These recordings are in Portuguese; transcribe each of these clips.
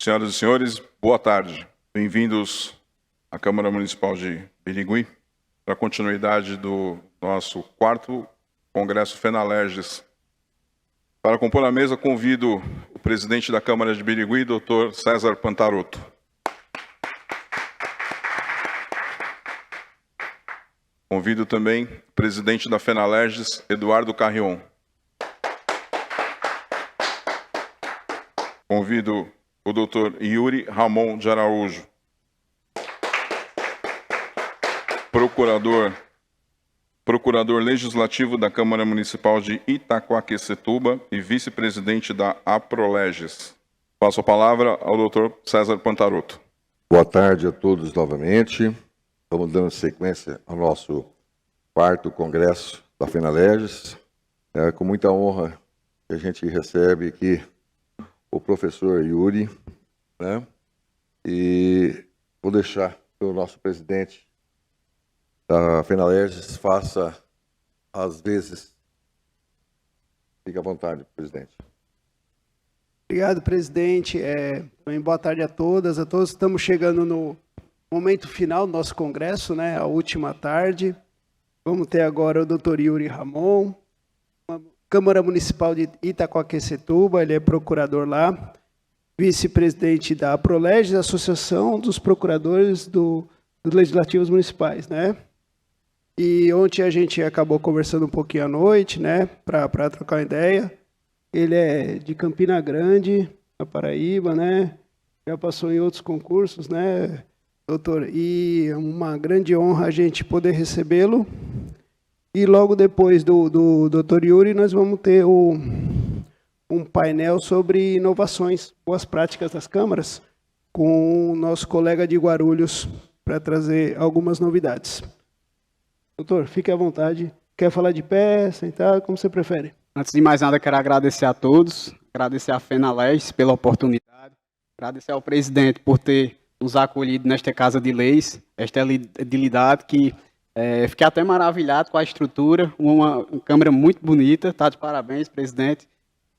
Senhoras e senhores, boa tarde. Bem-vindos à Câmara Municipal de Birigui, para a continuidade do nosso 4º Congresso FENALERGES. Para compor a mesa, convido o presidente da Câmara de Birigui, Dr. César Pantarotto. Convido também o presidente da FENALERGES, Eduardo Carrion. Convido o Dr. Yuri Ramon de Araújo, Procurador Legislativo da Câmara Municipal de Itaquaquecetuba e vice-presidente da APROLEGES. Passo a palavra ao Dr. César Pantarotto. Boa tarde a todos novamente. Estamos dando sequência ao nosso 4º Congresso da FENALERGES. É com muita honra que a gente recebe aqui o professor Yuri, né? E vou deixar que o nosso presidente da FENALERGES faça as vezes. Fique à vontade, presidente. Obrigado, presidente. Boa tarde a todas, a todos. Estamos chegando no momento final do nosso congresso, né? A última tarde. Vamos ter agora o Dr. Yuri Ramon, Câmara Municipal de Itaquaquecetuba, ele é procurador lá, vice-presidente da APROLEGES, Associação dos Procuradores dos Legislativos Municipais, né? E ontem a gente acabou conversando um pouquinho à noite, né, para trocar uma ideia. Ele é de Campina Grande, na Paraíba, né? Já passou em outros concursos, né, doutor? E é uma grande honra a gente poder recebê-lo. E logo depois do Dr. Yuri, nós vamos ter um painel sobre inovações, boas práticas das câmaras, com o nosso colega de Guarulhos, para trazer algumas novidades. Doutor, fique à vontade. Quer falar de pé, sentar, como você prefere? Antes de mais nada, quero agradecer a todos, agradecer à FENALERGES pela oportunidade, agradecer ao presidente por ter nos acolhido nesta Casa de Leis, esta edilidade que fiquei até maravilhado com a estrutura, uma câmara muito bonita, está de parabéns, presidente.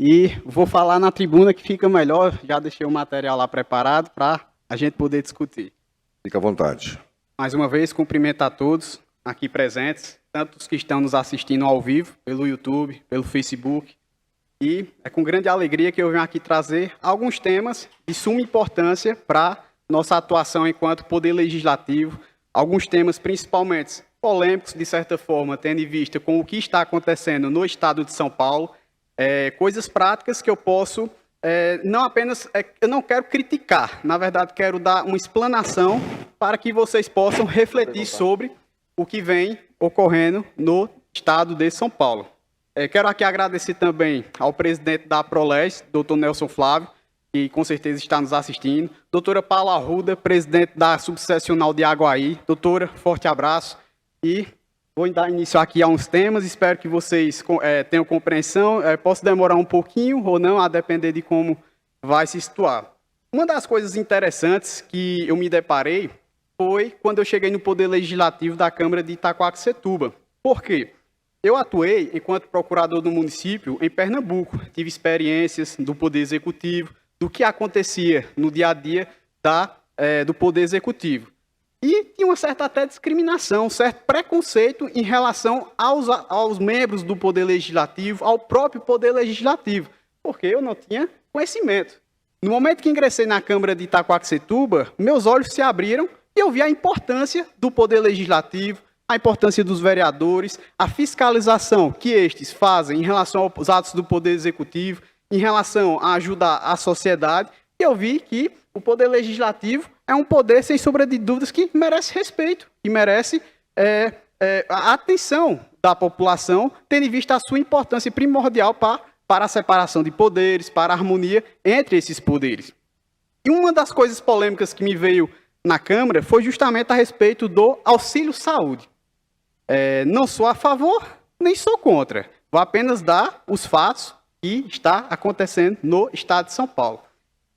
E vou falar na tribuna que fica melhor, já deixei o material lá preparado para a gente poder discutir. Fique à vontade. Mais uma vez, cumprimentar a todos aqui presentes, tanto os que estão nos assistindo ao vivo, pelo YouTube, pelo Facebook. E é com grande alegria que eu venho aqui trazer alguns temas de suma importância para nossa atuação enquanto Poder Legislativo, alguns temas principalmente polêmicos, de certa forma, tendo em vista com o que está acontecendo no estado de São Paulo, coisas práticas que eu posso, não apenas, eu não quero criticar, na verdade quero dar uma explanação para que vocês possam refletir sobre o que vem ocorrendo no estado de São Paulo. Quero aqui agradecer também ao presidente da APROLEGES, doutor Nelson Flávio, que com certeza está nos assistindo, doutora Paula Arruda, presidente da Subseccional de Aguaí. Doutora, forte abraço. E vou dar início aqui a uns temas, espero que vocês tenham compreensão. Posso demorar um pouquinho ou não, a depender de como vai se situar. Uma das coisas interessantes que eu me deparei foi quando eu cheguei no Poder Legislativo da Câmara de Itaquaquecetuba. Por quê? Eu atuei enquanto procurador do município em Pernambuco, tive experiências do Poder Executivo, do que acontecia no dia a dia do Poder Executivo. E tinha uma certa até discriminação, um certo preconceito em relação aos membros do Poder Legislativo, ao próprio Poder Legislativo, porque eu não tinha conhecimento. No momento que ingressei na Câmara de Itaquaquecetuba, meus olhos se abriram e eu vi a importância do Poder Legislativo, a importância dos vereadores, a fiscalização que estes fazem em relação aos atos do Poder Executivo, em relação a ajudar a sociedade, e eu vi que o Poder Legislativo é um poder, sem sombra de dúvidas, que merece respeito, e merece a atenção da população, tendo em vista a sua importância primordial para a separação de poderes, para a harmonia entre esses poderes. E uma das coisas polêmicas que me veio na Câmara foi justamente a respeito do auxílio-saúde. Não sou a favor, nem sou contra. Vou apenas dar os fatos que está acontecendo no estado de São Paulo.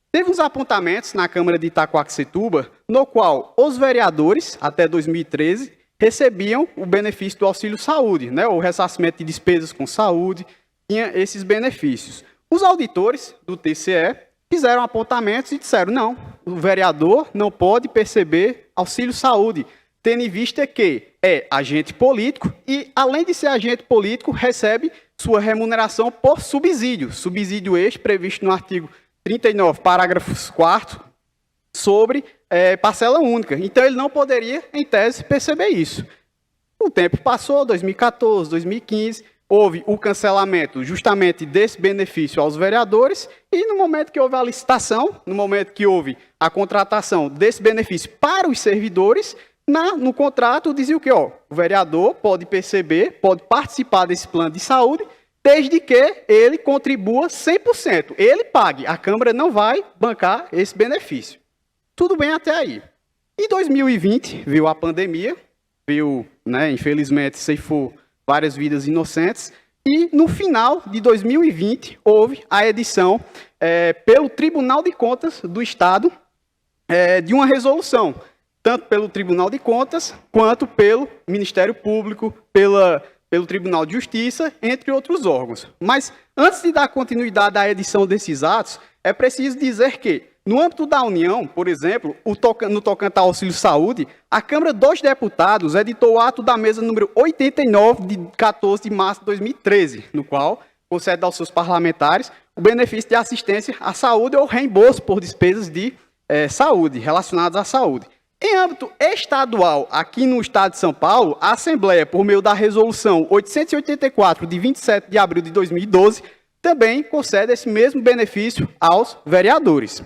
Teve uns apontamentos na Câmara de Itaquaquecetuba, no qual os vereadores, até 2013, recebiam o benefício do auxílio-saúde, né? O ressarcimento de despesas com saúde, tinha esses benefícios. Os auditores do TCE fizeram apontamentos e disseram, não, o vereador não pode perceber auxílio-saúde, tendo em vista que é agente político e, além de ser agente político, recebe sua remuneração por subsídio. Subsídio este previsto no artigo 39, parágrafo 4º, sobre parcela única. Então, ele não poderia, em tese, perceber isso. O tempo passou, 2014, 2015, houve o cancelamento justamente desse benefício aos vereadores e no momento que houve a licitação, no momento que houve a contratação desse benefício para os servidores, no contrato dizia o quê? O vereador pode perceber, pode participar desse plano de saúde, desde que ele contribua 100%. Ele pague, a Câmara não vai bancar esse benefício. Tudo bem até aí. Em 2020, veio a pandemia, infelizmente, ceifou várias vidas inocentes, e no final de 2020, houve a edição pelo Tribunal de Contas do Estado de uma resolução, tanto pelo Tribunal de Contas, quanto pelo Ministério Público, pelo Tribunal de Justiça, entre outros órgãos. Mas, antes de dar continuidade à edição desses atos, é preciso dizer que, no âmbito da União, por exemplo, no tocante ao auxílio-saúde, a Câmara dos Deputados editou o ato da mesa número 89, de 14 de março de 2013, no qual concede aos seus parlamentares o benefício de assistência à saúde ou reembolso por despesas de saúde, relacionadas à saúde. Em âmbito estadual, aqui no estado de São Paulo, a Assembleia, por meio da Resolução 884, de 27 de abril de 2012, também concede esse mesmo benefício aos vereadores.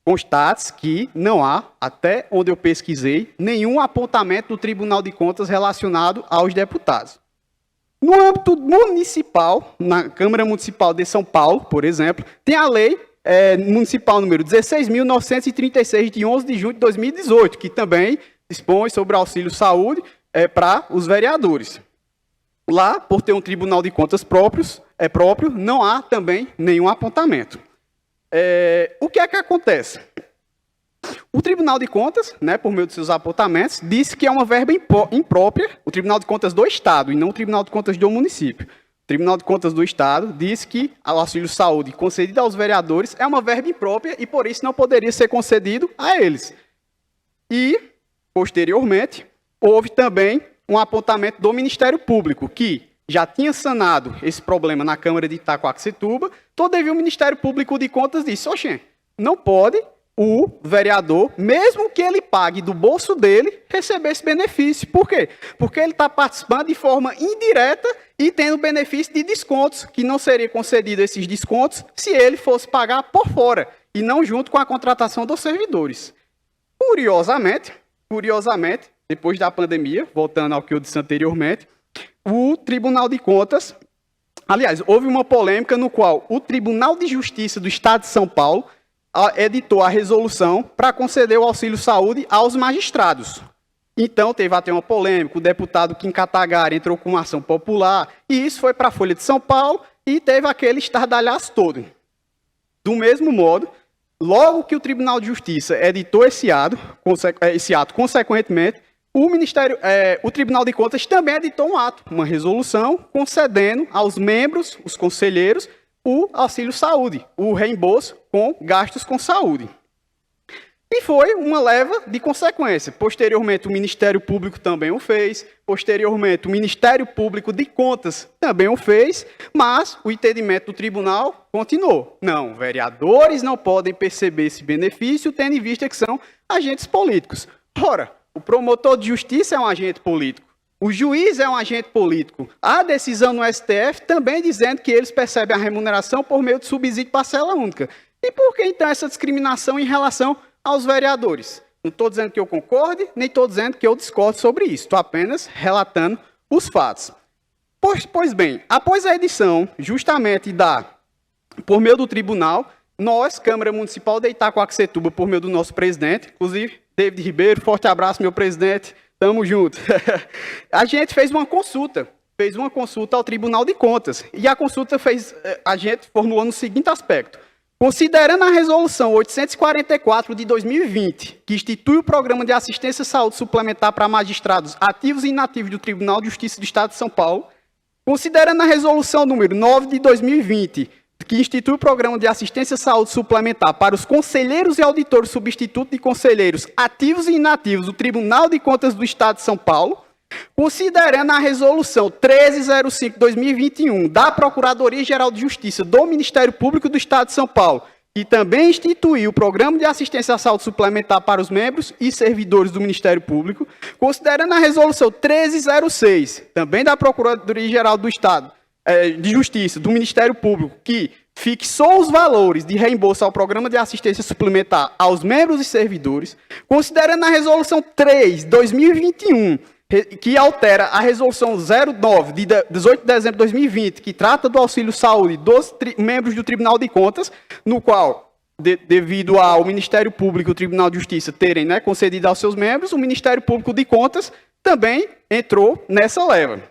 Constate que não há, até onde eu pesquisei, nenhum apontamento do Tribunal de Contas relacionado aos deputados. No âmbito municipal, na Câmara Municipal de São Paulo, por exemplo, tem a lei municipal número 16.936, de 11 de junho de 2018, que também dispõe sobre auxílio-saúde para os vereadores. Lá, por ter um Tribunal de Contas próprio, não há também nenhum apontamento. O que é que acontece? O Tribunal de Contas, por meio de seus apontamentos, disse que é uma verba imprópria, o Tribunal de Contas do Estado, e não o Tribunal de Contas do município. O Tribunal de Contas do Estado disse que o auxílio-saúde concedido aos vereadores é uma verba imprópria e, por isso, não poderia ser concedido a eles. E, posteriormente, houve também um apontamento do Ministério Público, que já tinha sanado esse problema na Câmara de Itacoaxetuba, todavia o Ministério Público de Contas disse, oxê, não pode o vereador, mesmo que ele pague do bolso dele, receber esse benefício. Por quê? Porque ele está participando de forma indireta e tendo benefício de descontos, que não seria concedido esses descontos se ele fosse pagar por fora, e não junto com a contratação dos servidores. Curiosamente, depois da pandemia, voltando ao que eu disse anteriormente, o Tribunal de Contas, aliás, houve uma polêmica no qual o Tribunal de Justiça do Estado de São Paulo editou a resolução para conceder o auxílio-saúde aos magistrados. Então, teve até uma polêmica, o deputado Kim Kataguiri entrou com uma ação popular, e isso foi para a Folha de São Paulo, e teve aquele estardalhaço todo. Do mesmo modo, logo que o Tribunal de Justiça editou esse ato, consequentemente, o Tribunal de Contas também editou um ato, uma resolução, concedendo aos membros, os conselheiros, o auxílio-saúde, o reembolso com gastos com saúde. E foi uma leva de consequência. Posteriormente, o Ministério Público também o fez. Posteriormente, o Ministério Público de Contas também o fez. Mas o entendimento do tribunal continuou. Não, vereadores não podem perceber esse benefício, tendo em vista que são agentes políticos. Ora, o promotor de justiça é um agente político. O juiz é um agente político. Há decisão no STF também dizendo que eles percebem a remuneração por meio de subsídio de parcela única. E por que, então, essa discriminação em relação aos vereadores? Não estou dizendo que eu concorde, nem estou dizendo que eu discordo sobre isso. Estou apenas relatando os fatos. Pois bem, após a edição, justamente por meio do tribunal, nós, Câmara Municipal de Itacoaxetuba, por meio do nosso presidente, inclusive, David Ribeiro, forte abraço, meu presidente, tamo junto. A gente fez uma consulta ao Tribunal de Contas, e a consulta a gente formulou no seguinte aspecto: considerando a resolução 844 de 2020, que institui o Programa de Assistência à Saúde Suplementar para magistrados ativos e inativos do Tribunal de Justiça do Estado de São Paulo, considerando a resolução número 9 de 2020, que institui o programa de assistência à saúde suplementar para os conselheiros e auditores substitutos de conselheiros ativos e inativos do Tribunal de Contas do Estado de São Paulo, considerando a resolução 1305/2021 da Procuradoria-Geral de Justiça do Ministério Público do Estado de São Paulo, que também instituiu o Programa de Assistência à Saúde Suplementar para os membros e servidores do Ministério Público, considerando a resolução 1306, também da Procuradoria-Geral do Estado de Justiça do Ministério Público, que fixou os valores de reembolso ao Programa de Assistência Suplementar aos membros e servidores, considerando a resolução 3/2021, que altera a resolução 09, de 18 de dezembro de 2020, que trata do auxílio saúde dos membros do Tribunal de Contas, no qual, devido ao Ministério Público e o Tribunal de Justiça terem concedido aos seus membros, o Ministério Público de Contas também entrou nessa leva.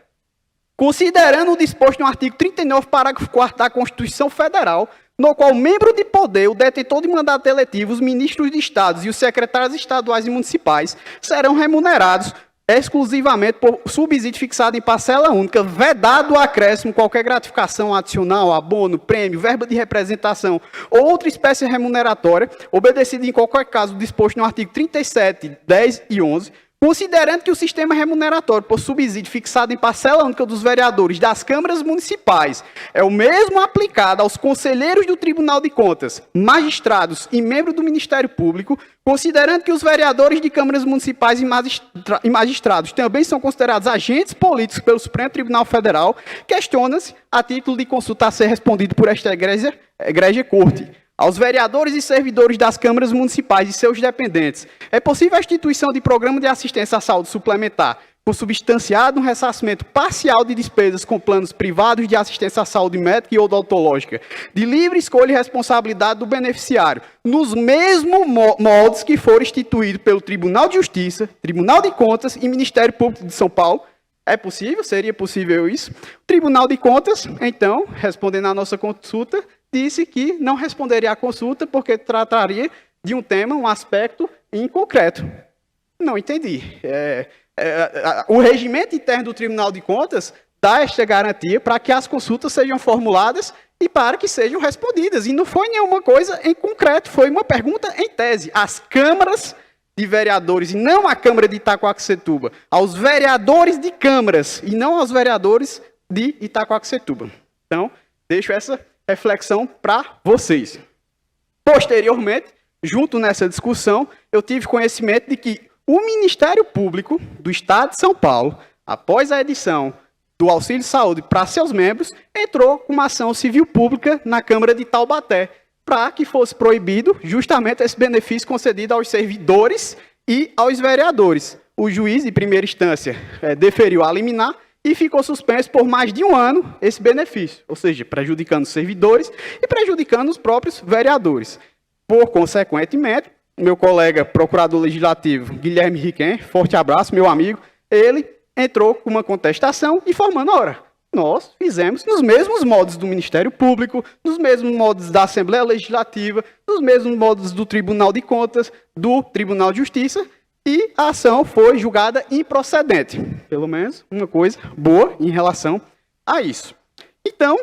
Considerando o disposto no artigo 39, parágrafo 4º da Constituição Federal, no qual o membro de poder, o detentor de mandato eletivo, os ministros de estados e os secretários estaduais e municipais serão remunerados exclusivamente por subsídio fixado em parcela única, vedado o acréscimo, qualquer gratificação adicional, abono, prêmio, verba de representação ou outra espécie remuneratória, obedecido em qualquer caso disposto no artigo 37, 10 e 11, considerando que o sistema remuneratório por subsídio fixado em parcela única dos vereadores das câmaras municipais é o mesmo aplicado aos conselheiros do Tribunal de Contas, magistrados e membros do Ministério Público, considerando que os vereadores de câmaras municipais e magistrados também são considerados agentes políticos pelo Supremo Tribunal Federal, questiona-se, a título de consulta a ser respondido por esta egrégia corte, aos vereadores e servidores das câmaras municipais e seus dependentes, é possível a instituição de programa de assistência à saúde suplementar, consubstanciado no ressarcimento parcial de despesas com planos privados de assistência à saúde médica e odontológica, de livre escolha e responsabilidade do beneficiário, nos mesmos moldes que foram instituídos pelo Tribunal de Justiça, Tribunal de Contas e Ministério Público de São Paulo. É possível? Seria possível isso? O Tribunal de Contas, então, respondendo à nossa consulta, disse que não responderia à consulta porque trataria de um tema, um aspecto em concreto. Não entendi. O regimento interno do Tribunal de Contas dá esta garantia para que as consultas sejam formuladas e para que sejam respondidas. E não foi nenhuma coisa em concreto, foi uma pergunta em tese. As câmaras de vereadores, e não a Câmara de Itacoaxetuba, aos vereadores de câmaras, e não aos vereadores de Itacoaxetuba. Então, deixo essa reflexão para vocês. Posteriormente, junto nessa discussão, eu tive conhecimento de que o Ministério Público do Estado de São Paulo, após a edição do Auxílio Saúde para seus membros, entrou com uma ação civil pública na Câmara de Taubaté, para que fosse proibido justamente esse benefício concedido aos servidores e aos vereadores. O juiz, de primeira instância, deferiu a liminar e ficou suspenso por mais de 1 ano esse benefício, ou seja, prejudicando os servidores e prejudicando os próprios vereadores. Por consequentemente, meu colega procurador legislativo, Guilherme Riquem, forte abraço, meu amigo, ele entrou com uma contestação informando, ora, nós fizemos nos mesmos modos do Ministério Público, nos mesmos modos da Assembleia Legislativa, nos mesmos modos do Tribunal de Contas, do Tribunal de Justiça, e a ação foi julgada improcedente. Pelo menos uma coisa boa em relação a isso. Então,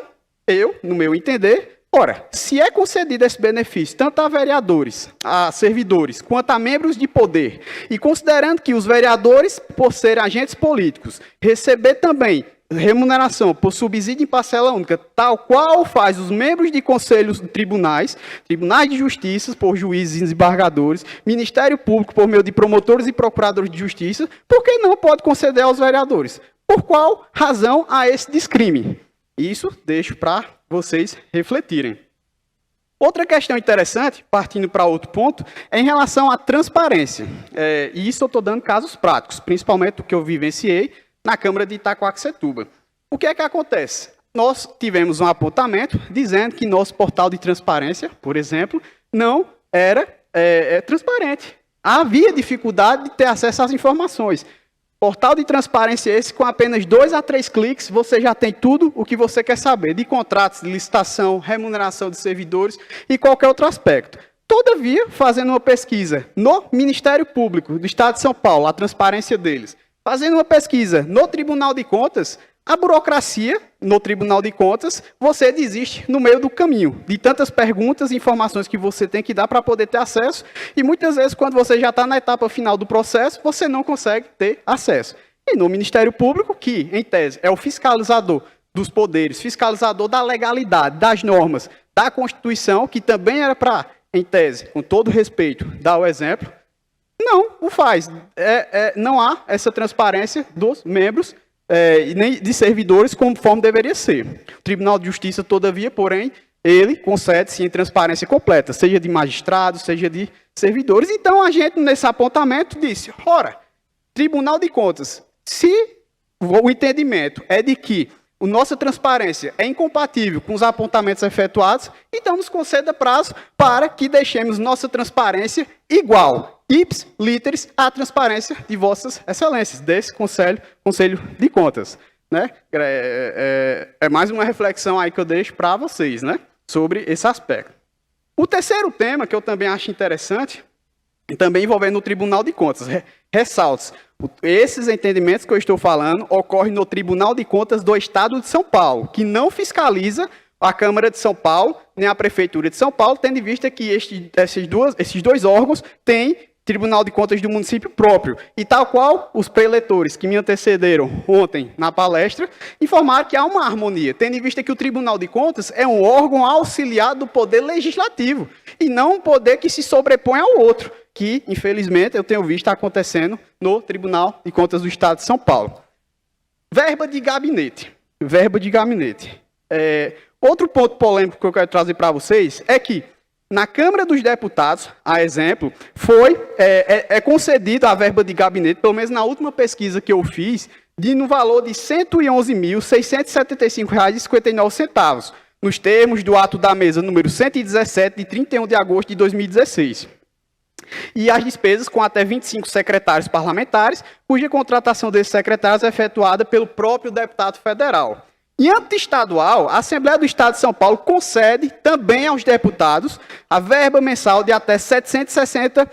eu, no meu entender, ora, se é concedido esse benefício tanto a vereadores, a servidores, quanto a membros de poder, e considerando que os vereadores, por serem agentes políticos, receber também remuneração por subsídio em parcela única, tal qual faz os membros de conselhos de tribunais, tribunais de justiça por juízes e desembargadores, Ministério Público por meio de promotores e procuradores de justiça, por que não pode conceder aos vereadores? Por qual razão há esse descrime? Isso deixo para vocês refletirem. Outra questão interessante, partindo para outro ponto, é em relação à transparência. E isso eu estou dando casos práticos, principalmente o que eu vivenciei na Câmara de Itacoaxetuba. O que é que acontece? Nós tivemos um apontamento dizendo que nosso portal de transparência, por exemplo, não era transparente. Havia dificuldade de ter acesso às informações. Portal de transparência esse, com apenas 2 a 3 cliques, você já tem tudo o que você quer saber, de contratos, de licitação, remuneração de servidores e qualquer outro aspecto. Todavia, fazendo uma pesquisa no Ministério Público do Estado de São Paulo, a transparência deles, fazendo uma pesquisa no Tribunal de Contas, a burocracia no Tribunal de Contas, você desiste no meio do caminho, de tantas perguntas e informações que você tem que dar para poder ter acesso, e muitas vezes, quando você já está na etapa final do processo, você não consegue ter acesso. E no Ministério Público, que, em tese, é o fiscalizador dos poderes, fiscalizador da legalidade, das normas, da Constituição, que também era para, em tese, com todo respeito, dar o exemplo, não o faz. Não há essa transparência dos membros e nem de servidores conforme deveria ser. O Tribunal de Justiça, todavia, porém, ele concede, sim, transparência completa, seja de magistrados, seja de servidores. Então, a gente, nesse apontamento, disse, ora, Tribunal de Contas, se o entendimento é de que a nossa transparência é incompatível com os apontamentos efetuados, então nos conceda prazo para que deixemos nossa transparência igual, ipsis literis, à transparência de vossas excelências, desse Conselho de Contas. Né? É mais uma reflexão aí que eu deixo para vocês, né? Sobre esse aspecto. O terceiro tema, que eu também acho interessante, e também envolvendo o Tribunal de Contas, ressaltos. Esses entendimentos que eu estou falando ocorrem no Tribunal de Contas do Estado de São Paulo, que não fiscaliza a Câmara de São Paulo, nem a Prefeitura de São Paulo, tendo em vista que esses dois órgãos têm Tribunal de Contas do município próprio. E tal qual os preletores que me antecederam ontem na palestra, informaram que há uma harmonia, tendo em vista que o Tribunal de Contas é um órgão auxiliar do Poder Legislativo, e não um poder que se sobrepõe ao outro, que, infelizmente, eu tenho visto acontecendo no Tribunal de Contas do Estado de São Paulo. Verba de gabinete. Verba de gabinete. Outro ponto polêmico que eu quero trazer para vocês é que, na Câmara dos Deputados, a exemplo, foi concedida a verba de gabinete, pelo menos na última pesquisa que eu fiz, no valor de R$ 111.675,59, nos termos do ato da mesa número 117, de 31 de agosto de 2016. E as despesas com até 25 secretários parlamentares, cuja contratação desses secretários é efetuada pelo próprio deputado federal. Em âmbito estadual, a Assembleia do Estado de São Paulo concede também aos deputados a verba mensal de até 760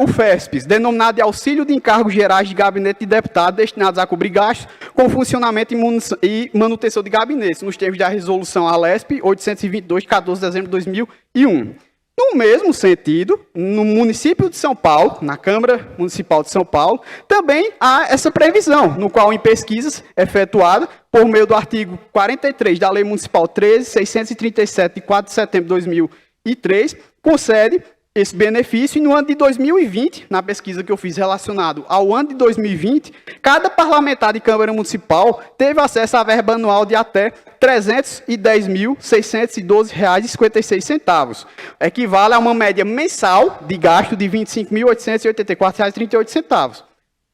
UFESPs, denominado de Auxílio de Encargos Gerais de Gabinete de Deputado, destinados a cobrir gastos com funcionamento e manutenção de gabinetes, nos termos da Resolução ALESP 822, de 14 de dezembro de 2001. No mesmo sentido, no município de São Paulo, na Câmara Municipal de São Paulo, também há essa previsão, no qual, em pesquisas efetuadas por meio do artigo 43 da Lei Municipal 13.637, de 4 de setembro de 2003, concede esse benefício, e no ano de 2020, na pesquisa que eu fiz relacionado ao ano de 2020, cada parlamentar de Câmara Municipal teve acesso à verba anual de até R$ 310.612,56. Equivale a uma média mensal de gasto de R$ 25.884,38.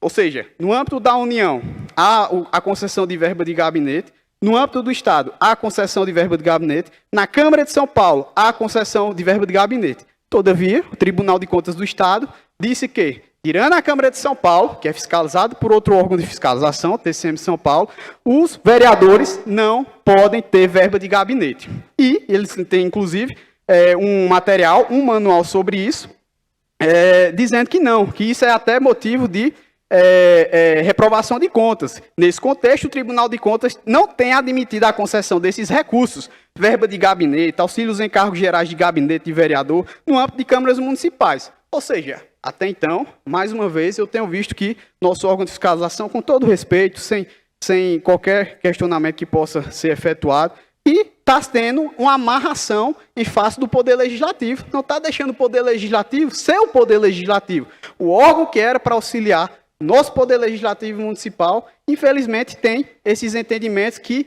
Ou seja, no âmbito da União, há a concessão de verba de gabinete, no âmbito do Estado, há a concessão de verba de gabinete, na Câmara de São Paulo, há a concessão de verba de gabinete. Todavia, o Tribunal de Contas do Estado disse que, tirando a Câmara de São Paulo, que é fiscalizado por outro órgão de fiscalização, o TCM São Paulo, os vereadores não podem ter verba de gabinete. E eles têm, inclusive, um material, um manual sobre isso, dizendo que não, que isso é até motivo de reprovação de contas. Nesse contexto, o Tribunal de Contas não tem admitido a concessão desses recursos, verba de gabinete, auxílios em encargos gerais de gabinete de vereador, no âmbito de câmaras municipais. Ou seja, até então, mais uma vez, eu tenho visto que nosso órgão de fiscalização, com todo respeito, sem qualquer questionamento que possa ser efetuado, e está tendo uma amarração em face do Poder Legislativo. Não está deixando o Poder Legislativo ser o Poder Legislativo. O órgão que era para auxiliar nosso Poder Legislativo Municipal, infelizmente, tem esses entendimentos que,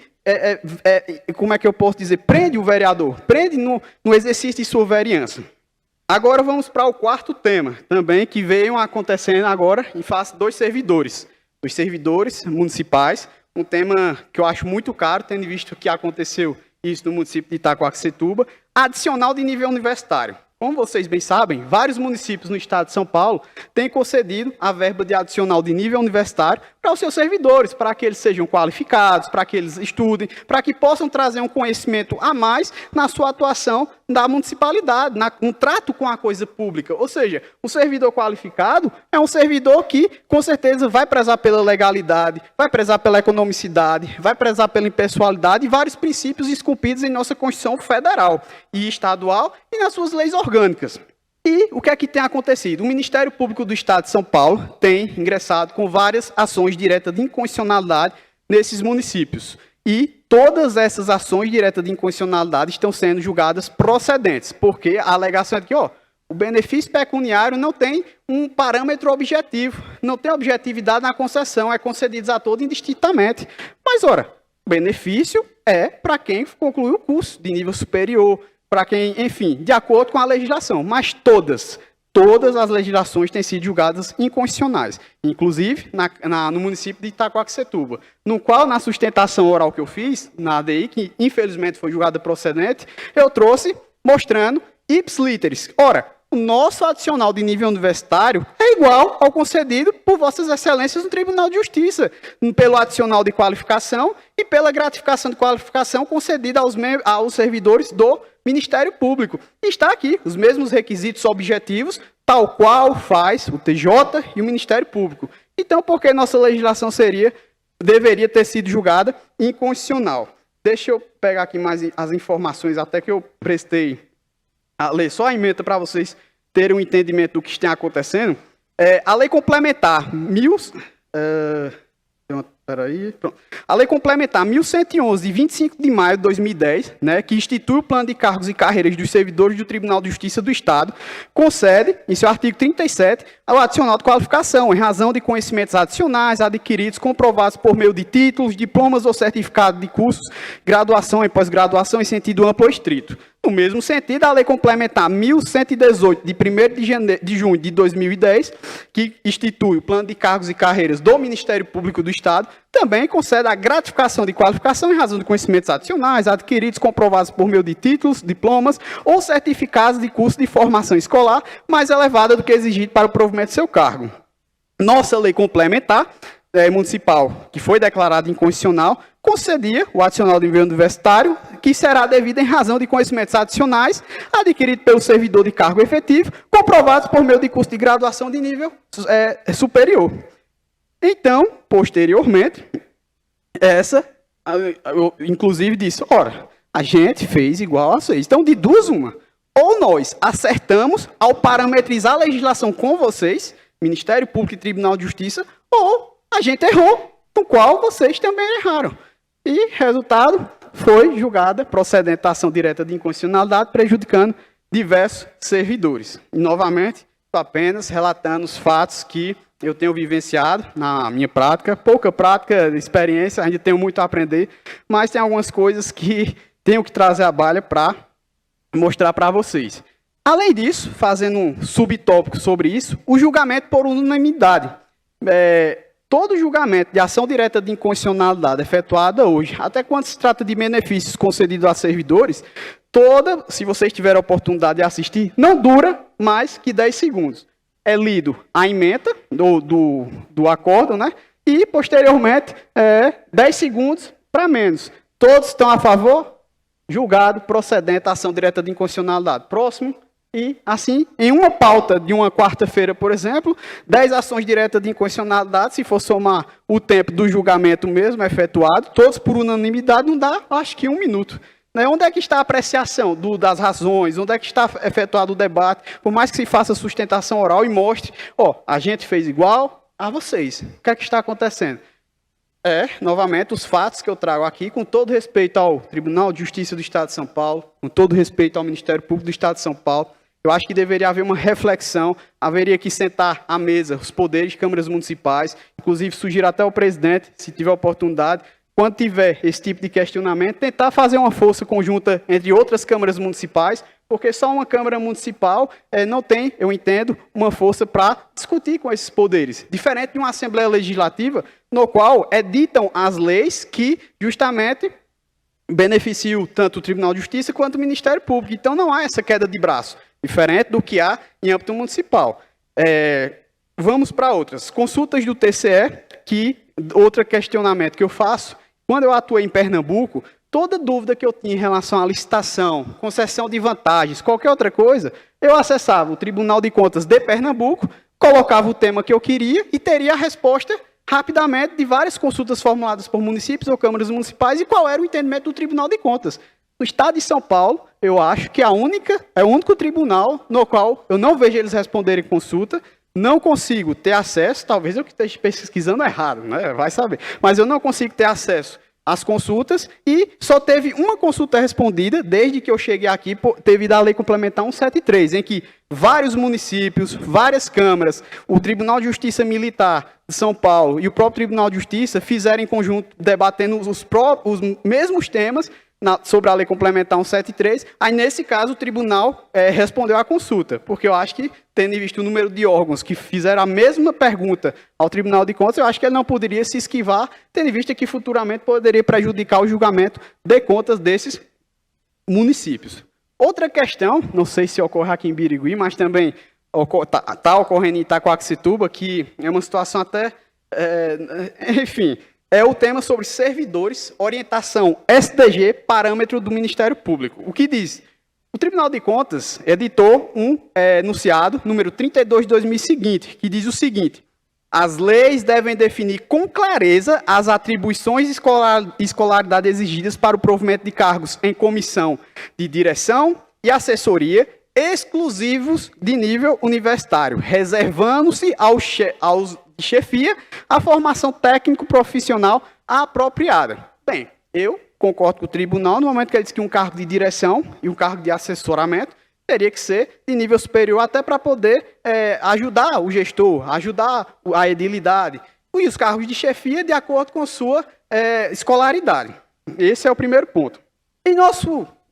como é que eu posso dizer, prende o vereador, prende no exercício de sua vereança. Agora vamos para o quarto tema, também que veio acontecendo agora em face dos servidores municipais, um tema que eu acho muito caro, tendo visto que aconteceu isso no município de Itacoaxetuba, adicional de nível universitário. Como vocês bem sabem, vários municípios no estado de São Paulo têm concedido a verba de adicional de nível universitário para os seus servidores, para que eles sejam qualificados, para que eles estudem, para que possam trazer um conhecimento a mais na sua atuação da municipalidade, no trato com a coisa pública. Ou seja, um servidor qualificado é um servidor que, com certeza, vai prezar pela legalidade, vai prezar pela economicidade, vai prezar pela impessoalidade e vários princípios esculpidos em nossa Constituição Federal e estadual e nas suas leis orgânicas. E o que é que tem acontecido? O Ministério Público do Estado de São Paulo tem ingressado com várias ações diretas de inconstitucionalidade nesses municípios. E todas essas ações diretas de inconstitucionalidade estão sendo julgadas procedentes, porque a alegação é de que o benefício pecuniário não tem um parâmetro objetivo, não tem objetividade na concessão, é concedido a todos indistintamente. Mas, ora, o benefício é para quem concluiu o curso de nível superior, para quem, enfim, de acordo com a legislação, mas todas as legislações têm sido julgadas inconstitucionais, inclusive no município de Itaquaquecetuba, no qual, na sustentação oral que eu fiz, na ADI, que infelizmente foi julgada procedente, eu trouxe mostrando ipsis literis. Ora, o nosso adicional de nível universitário é igual ao concedido por Vossas Excelências no Tribunal de Justiça, pelo adicional de qualificação e pela gratificação de qualificação concedida aos servidores do Ministério Público. E está aqui, os mesmos requisitos objetivos, tal qual faz o TJ e o Ministério Público. Então, por que nossa legislação deveria ter sido julgada inconstitucional? Deixa eu pegar aqui mais as informações, até que eu prestei a ler só a ementa para vocês terem um entendimento do que está acontecendo. A lei complementar A lei complementar 1111, de 25 de maio de 2010, né, que institui o plano de cargos e carreiras dos servidores do Tribunal de Justiça do Estado, concede, em seu artigo 37, ao adicional de qualificação, em razão de conhecimentos adicionais adquiridos, comprovados por meio de títulos, diplomas ou certificados de cursos, graduação e pós-graduação em sentido amplo ou estrito. No mesmo sentido, a Lei Complementar 1118, de 1º de junho de 2010, que institui o Plano de Cargos e Carreiras do Ministério Público do Estado, também concede a gratificação de qualificação em razão de conhecimentos adicionais, adquiridos, comprovados por meio de títulos, diplomas ou certificados de curso de formação escolar mais elevada do que exigido para o provimento de seu cargo. Nossa Lei Complementar Municipal, que foi declarada inconstitucional, concedia o adicional de nível universitário, que será devido em razão de conhecimentos adicionais adquiridos pelo servidor de cargo efetivo, comprovados por meio de curso de graduação de nível superior. Então, posteriormente, eu, inclusive, disse, ora, a gente fez igual a vocês. Então, de duas, uma. Ou nós acertamos ao parametrizar a legislação com vocês, Ministério Público e Tribunal de Justiça, ou a gente errou, no qual vocês também erraram. E, resultado, foi julgada procedente a ação direta de inconstitucionalidade, prejudicando diversos servidores. E, novamente, estou apenas relatando os fatos que eu tenho vivenciado na minha prática, pouca prática, experiência, ainda tenho muito a aprender, mas tem algumas coisas que tenho que trazer à baila para mostrar para vocês. Além disso, fazendo um subtópico sobre isso, o julgamento por unanimidade. Todo julgamento de ação direta de inconstitucionalidade efetuada hoje, até quando se trata de benefícios concedidos a servidores, se vocês tiverem a oportunidade de assistir, não dura mais que 10 segundos. É lido a ementa do acordo, né? E, posteriormente, 10 segundos para menos. Todos estão a favor? Julgado procedente a ação direta de inconstitucionalidade. Próximo. E, assim, em uma pauta de uma quarta-feira, por exemplo, 10 ações diretas de inconstitucionalidade, se for somar o tempo do julgamento mesmo efetuado, todos por unanimidade, não dá, acho que 1 minuto. Né? Onde é que está a apreciação das razões? Onde é que está efetuado o debate? Por mais que se faça sustentação oral e mostre, a gente fez igual a vocês. O que é que está acontecendo? Novamente, os fatos que eu trago aqui, com todo respeito ao Tribunal de Justiça do Estado de São Paulo, com todo respeito ao Ministério Público do Estado de São Paulo, eu acho que deveria haver uma reflexão, haveria que sentar à mesa os poderes de câmaras municipais, inclusive sugiro até ao presidente, se tiver oportunidade, quando tiver esse tipo de questionamento, tentar fazer uma força conjunta entre outras câmaras municipais, porque só uma Câmara Municipal não tem, eu entendo, uma força para discutir com esses poderes. Diferente de uma Assembleia Legislativa, no qual ditam as leis que, justamente, beneficiam tanto o Tribunal de Justiça quanto o Ministério Público. Então, não há essa queda de braço, diferente do que há em âmbito municipal. Vamos para outras. Consultas do TCE, que outro questionamento que eu faço, quando eu atuei em Pernambuco, toda dúvida que eu tinha em relação à licitação, concessão de vantagens, qualquer outra coisa, eu acessava o Tribunal de Contas de Pernambuco, colocava o tema que eu queria e teria a resposta rapidamente de várias consultas formuladas por municípios ou câmaras municipais e qual era o entendimento do Tribunal de Contas. No estado de São Paulo, eu acho que é o único tribunal no qual eu não vejo eles responderem consulta, não consigo ter acesso, talvez eu que esteja pesquisando errado, né? Vai saber, mas eu não consigo ter acesso às consultas e só teve uma consulta respondida desde que eu cheguei aqui, devido à Lei Complementar 173, em que vários municípios, várias câmaras, o Tribunal de Justiça Militar de São Paulo e o próprio Tribunal de Justiça fizeram em conjunto, debatendo os mesmos temas sobre a Lei Complementar 173, aí nesse caso o tribunal respondeu à consulta, porque eu acho que, tendo visto o número de órgãos que fizeram a mesma pergunta ao Tribunal de Contas, eu acho que ele não poderia se esquivar, tendo visto que futuramente poderia prejudicar o julgamento de contas desses municípios. Outra questão, não sei se ocorre aqui em Birigui, mas também está ocorrendo em Itacoaxetuba, que é uma situação até, enfim, é o tema sobre servidores, orientação SDG, parâmetro do Ministério Público. O que diz? O Tribunal de Contas editou um enunciado, número 32 de 2000 seguinte, que diz o seguinte: as leis devem definir com clareza as atribuições e escolaridade exigidas para o provimento de cargos em comissão de direção e assessoria exclusivos de nível universitário, reservando-se aos de chefia a formação técnico-profissional apropriada. Bem, eu concordo com o tribunal no momento que ele diz que um cargo de direção e um cargo de assessoramento teria que ser de nível superior até para poder ajudar o gestor, ajudar a edilidade. E os cargos de chefia de acordo com a sua escolaridade. Esse é o primeiro ponto.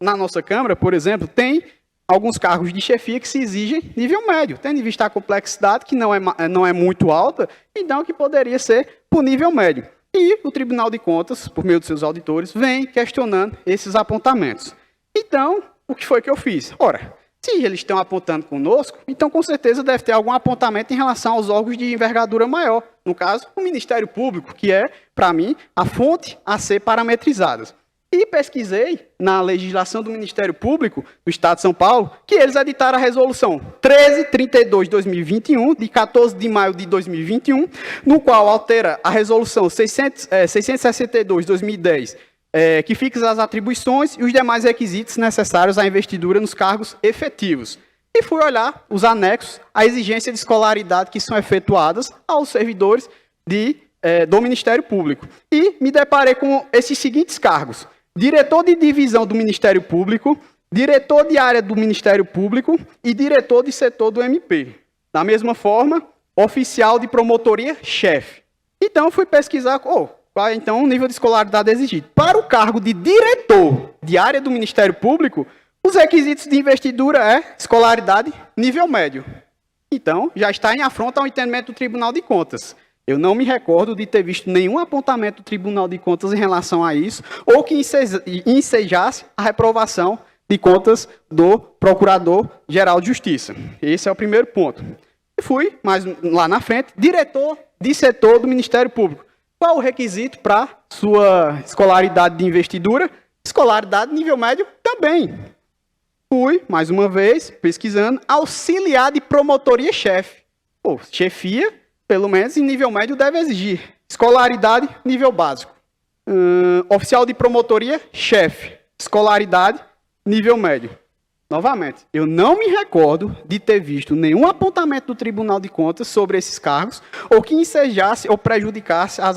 Na nossa Câmara, por exemplo, tem alguns cargos de chefia que se exigem nível médio, tendo em vista a complexidade, que não é muito alta, então que poderia ser por nível médio. E o Tribunal de Contas, por meio dos seus auditores, vem questionando esses apontamentos. Então, o que foi que eu fiz? Ora, se eles estão apontando conosco, então com certeza deve ter algum apontamento em relação aos órgãos de envergadura maior. No caso, o Ministério Público, que é, para mim, a fonte a ser parametrizada. E pesquisei na legislação do Ministério Público do Estado de São Paulo que eles editaram a resolução 1332 de 2021, de 14 de maio de 2021, no qual altera a resolução 662 de 2010, que fixa as atribuições e os demais requisitos necessários à investidura nos cargos efetivos. E fui olhar os anexos, a exigência de escolaridade que são efetuadas aos servidores do Ministério Público. E me deparei com esses seguintes cargos: diretor de divisão do Ministério Público, diretor de área do Ministério Público e diretor de setor do MP. Da mesma forma, oficial de promotoria, chefe. Então, fui pesquisar qual é então o nível de escolaridade exigido. Para o cargo de diretor de área do Ministério Público, os requisitos de investidura é escolaridade nível médio. Então, já está em afronta ao entendimento do Tribunal de Contas. Eu não me recordo de ter visto nenhum apontamento do Tribunal de Contas em relação a isso, ou que ensejasse a reprovação de contas do Procurador-Geral de Justiça. Esse é o primeiro ponto. E fui, mas lá na frente, diretor de setor do Ministério Público. Qual o requisito para sua escolaridade de investidura? Escolaridade nível médio também. Fui, mais uma vez, pesquisando, auxiliar de promotoria-chefe. Chefia, pelo menos em nível médio, deve exigir. Escolaridade, nível básico. Oficial de promotoria, chefe. Escolaridade, nível médio. Novamente, eu não me recordo de ter visto nenhum apontamento do Tribunal de Contas sobre esses cargos, ou que ensejasse ou prejudicasse as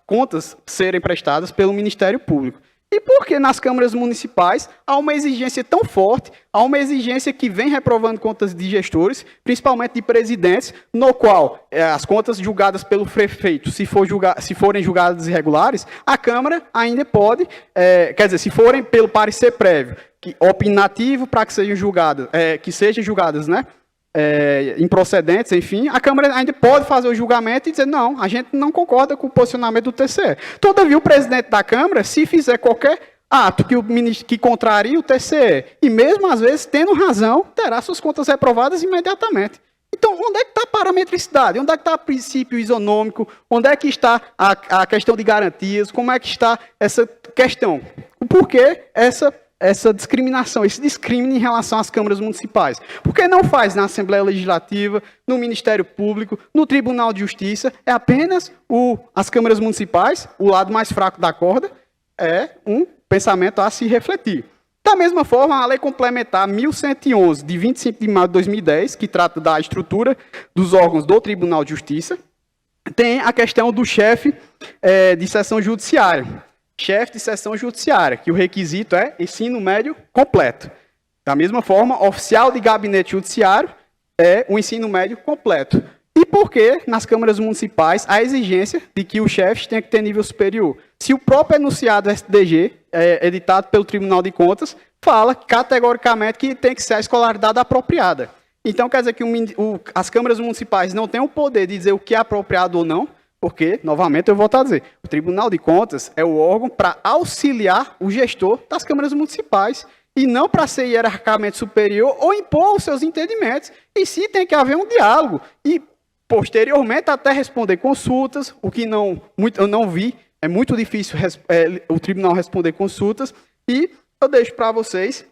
contas serem prestadas pelo Ministério Público. E por que nas câmaras municipais há uma exigência tão forte, há uma exigência que vem reprovando contas de gestores, principalmente de presidentes, no qual as contas julgadas pelo prefeito, se forem julgadas irregulares, a Câmara ainda pode, se forem pelo parecer prévio, opinativo para que sejam julgadas, improcedentes, enfim, a Câmara ainda pode fazer o julgamento e dizer, não, a gente não concorda com o posicionamento do TCE. Todavia, o presidente da Câmara, se fizer qualquer ato que contrarie o TCE, e mesmo às vezes tendo razão, terá suas contas reprovadas imediatamente. Então, onde é que está a parametricidade? Onde é que está o princípio isonômico? Onde é que está a questão de garantias? Como é que está essa questão? Por que essa discriminação, esse discrimínio em relação às câmaras municipais? Por que não faz na Assembleia Legislativa, no Ministério Público, no Tribunal de Justiça? É apenas as câmaras municipais, o lado mais fraco da corda, é um pensamento a se refletir. Da mesma forma, a Lei Complementar 1111, de 25 de maio de 2010, que trata da estrutura dos órgãos do Tribunal de Justiça, tem a questão do chefe de seção judiciária. Chefe de seção judiciária, que o requisito é ensino médio completo. Da mesma forma, oficial de gabinete judiciário é o ensino médio completo. E por que, nas câmaras municipais, a exigência de que os chefes tenham que ter nível superior? Se o próprio enunciado SDG, editado pelo Tribunal de Contas, fala categoricamente que tem que ser a escolaridade apropriada. Então, quer dizer que as câmaras municipais não têm o poder de dizer o que é apropriado ou não, porque, novamente, eu volto a dizer, o Tribunal de Contas é o órgão para auxiliar o gestor das câmaras municipais e não para ser hierarquicamente superior ou impor os seus entendimentos. E sim, tem que haver um diálogo. E, posteriormente, até responder consultas, o que eu não vi, é muito difícil o tribunal responder consultas, e eu deixo para vocês,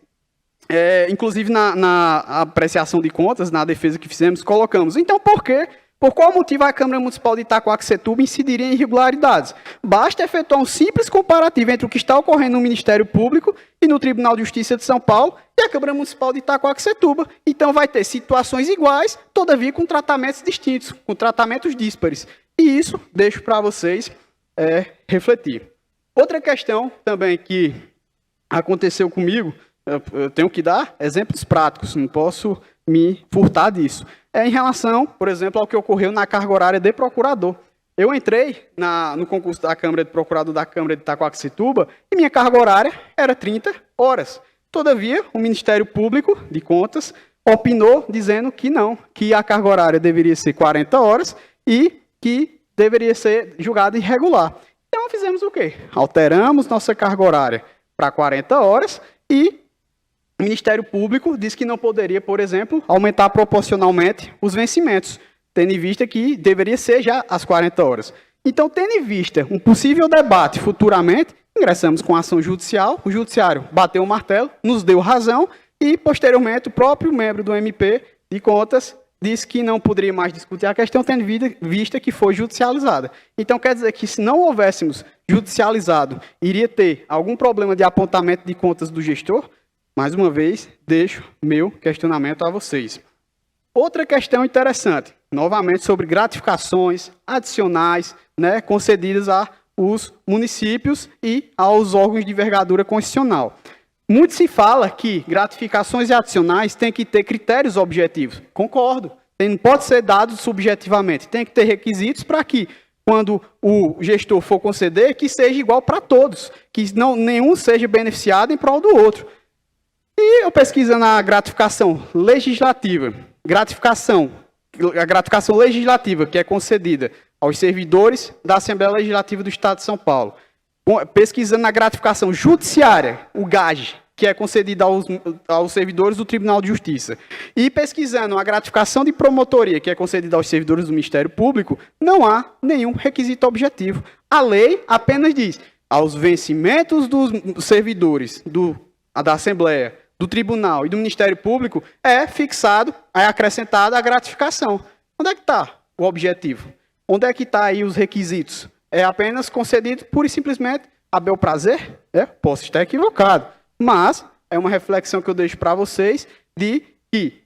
inclusive na apreciação de contas, na defesa que fizemos, colocamos. Então, por qual motivo a Câmara Municipal de Itacoaxetuba incidiria em irregularidades? Basta efetuar um simples comparativo entre o que está ocorrendo no Ministério Público e no Tribunal de Justiça de São Paulo e a Câmara Municipal de Itacoaxetuba. Então vai ter situações iguais, todavia com tratamentos distintos, com tratamentos díspares. E isso deixo para vocês refletir. Outra questão também que aconteceu comigo, eu tenho que dar exemplos práticos, não posso me furtar disso. Em relação, por exemplo, ao que ocorreu na carga horária de procurador. Eu entrei no concurso da Câmara de Procurador da Câmara de Itacoaxetuba e minha carga horária era 30 horas. Todavia, o Ministério Público de Contas opinou dizendo que não, que a carga horária deveria ser 40 horas e que deveria ser julgada irregular. Então, fizemos o quê? Alteramos nossa carga horária para 40 horas e o Ministério Público disse que não poderia, por exemplo, aumentar proporcionalmente os vencimentos, tendo em vista que deveria ser já às 40 horas. Então, tendo em vista um possível debate futuramente, ingressamos com ação judicial, o judiciário bateu o martelo, nos deu razão e, posteriormente, o próprio membro do MP de Contas disse que não poderia mais discutir a questão, tendo vista que foi judicializada. Então, quer dizer que se não houvéssemos judicializado, iria ter algum problema de apontamento de contas do gestor? Mais uma vez, deixo meu questionamento a vocês. Outra questão interessante, novamente sobre gratificações adicionais, concedidas aos municípios e aos órgãos de envergadura constitucional. Muito se fala que gratificações adicionais têm que ter critérios objetivos. Concordo. Não pode ser dado subjetivamente. Tem que ter requisitos para que, quando o gestor for conceder, que seja igual para todos. Que nenhum seja beneficiado em prol do outro. E eu pesquisando a gratificação legislativa, a gratificação legislativa que é concedida aos servidores da Assembleia Legislativa do Estado de São Paulo, pesquisando a gratificação judiciária, o GAG, que é concedida aos servidores do Tribunal de Justiça, e pesquisando a gratificação de promotoria, que é concedida aos servidores do Ministério Público, não há nenhum requisito objetivo. A lei apenas diz, aos vencimentos dos servidores da Assembleia, do Tribunal e do Ministério Público, é acrescentada a gratificação. Onde é que está o objetivo? Onde é que está aí os requisitos? É apenas concedido pura e simplesmente a bel prazer? Posso estar equivocado, mas é uma reflexão que eu deixo para vocês de que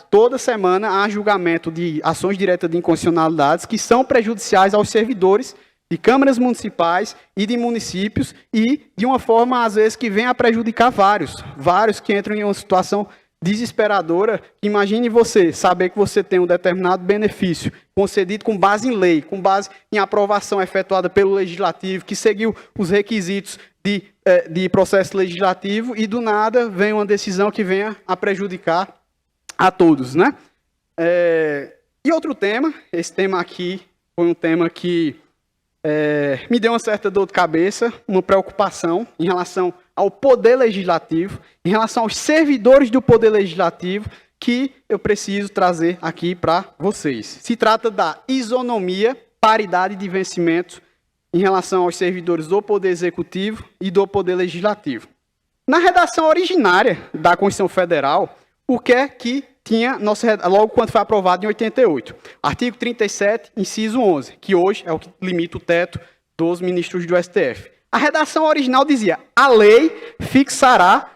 toda semana há julgamento de ações diretas de inconstitucionalidades que são prejudiciais aos servidores de câmaras municipais e de municípios e de uma forma, às vezes, que vem a prejudicar vários que entram em uma situação desesperadora. Imagine você saber que você tem um determinado benefício concedido com base em lei, com base em aprovação efetuada pelo Legislativo, que seguiu os requisitos de processo legislativo e, do nada, vem uma decisão que venha a prejudicar a todos, E outro tema, esse tema aqui foi um tema que me deu uma certa dor de cabeça, uma preocupação em relação ao Poder Legislativo, em relação aos servidores do Poder Legislativo, que eu preciso trazer aqui para vocês. Se trata da isonomia, paridade de vencimento em relação aos servidores do Poder Executivo e do Poder Legislativo. Na redação originária da Constituição Federal, o que é que tinha, logo quando foi aprovado em 88? Artigo 37, inciso 11, que hoje é o que limita o teto dos ministros do STF. A redação original dizia: a lei fixará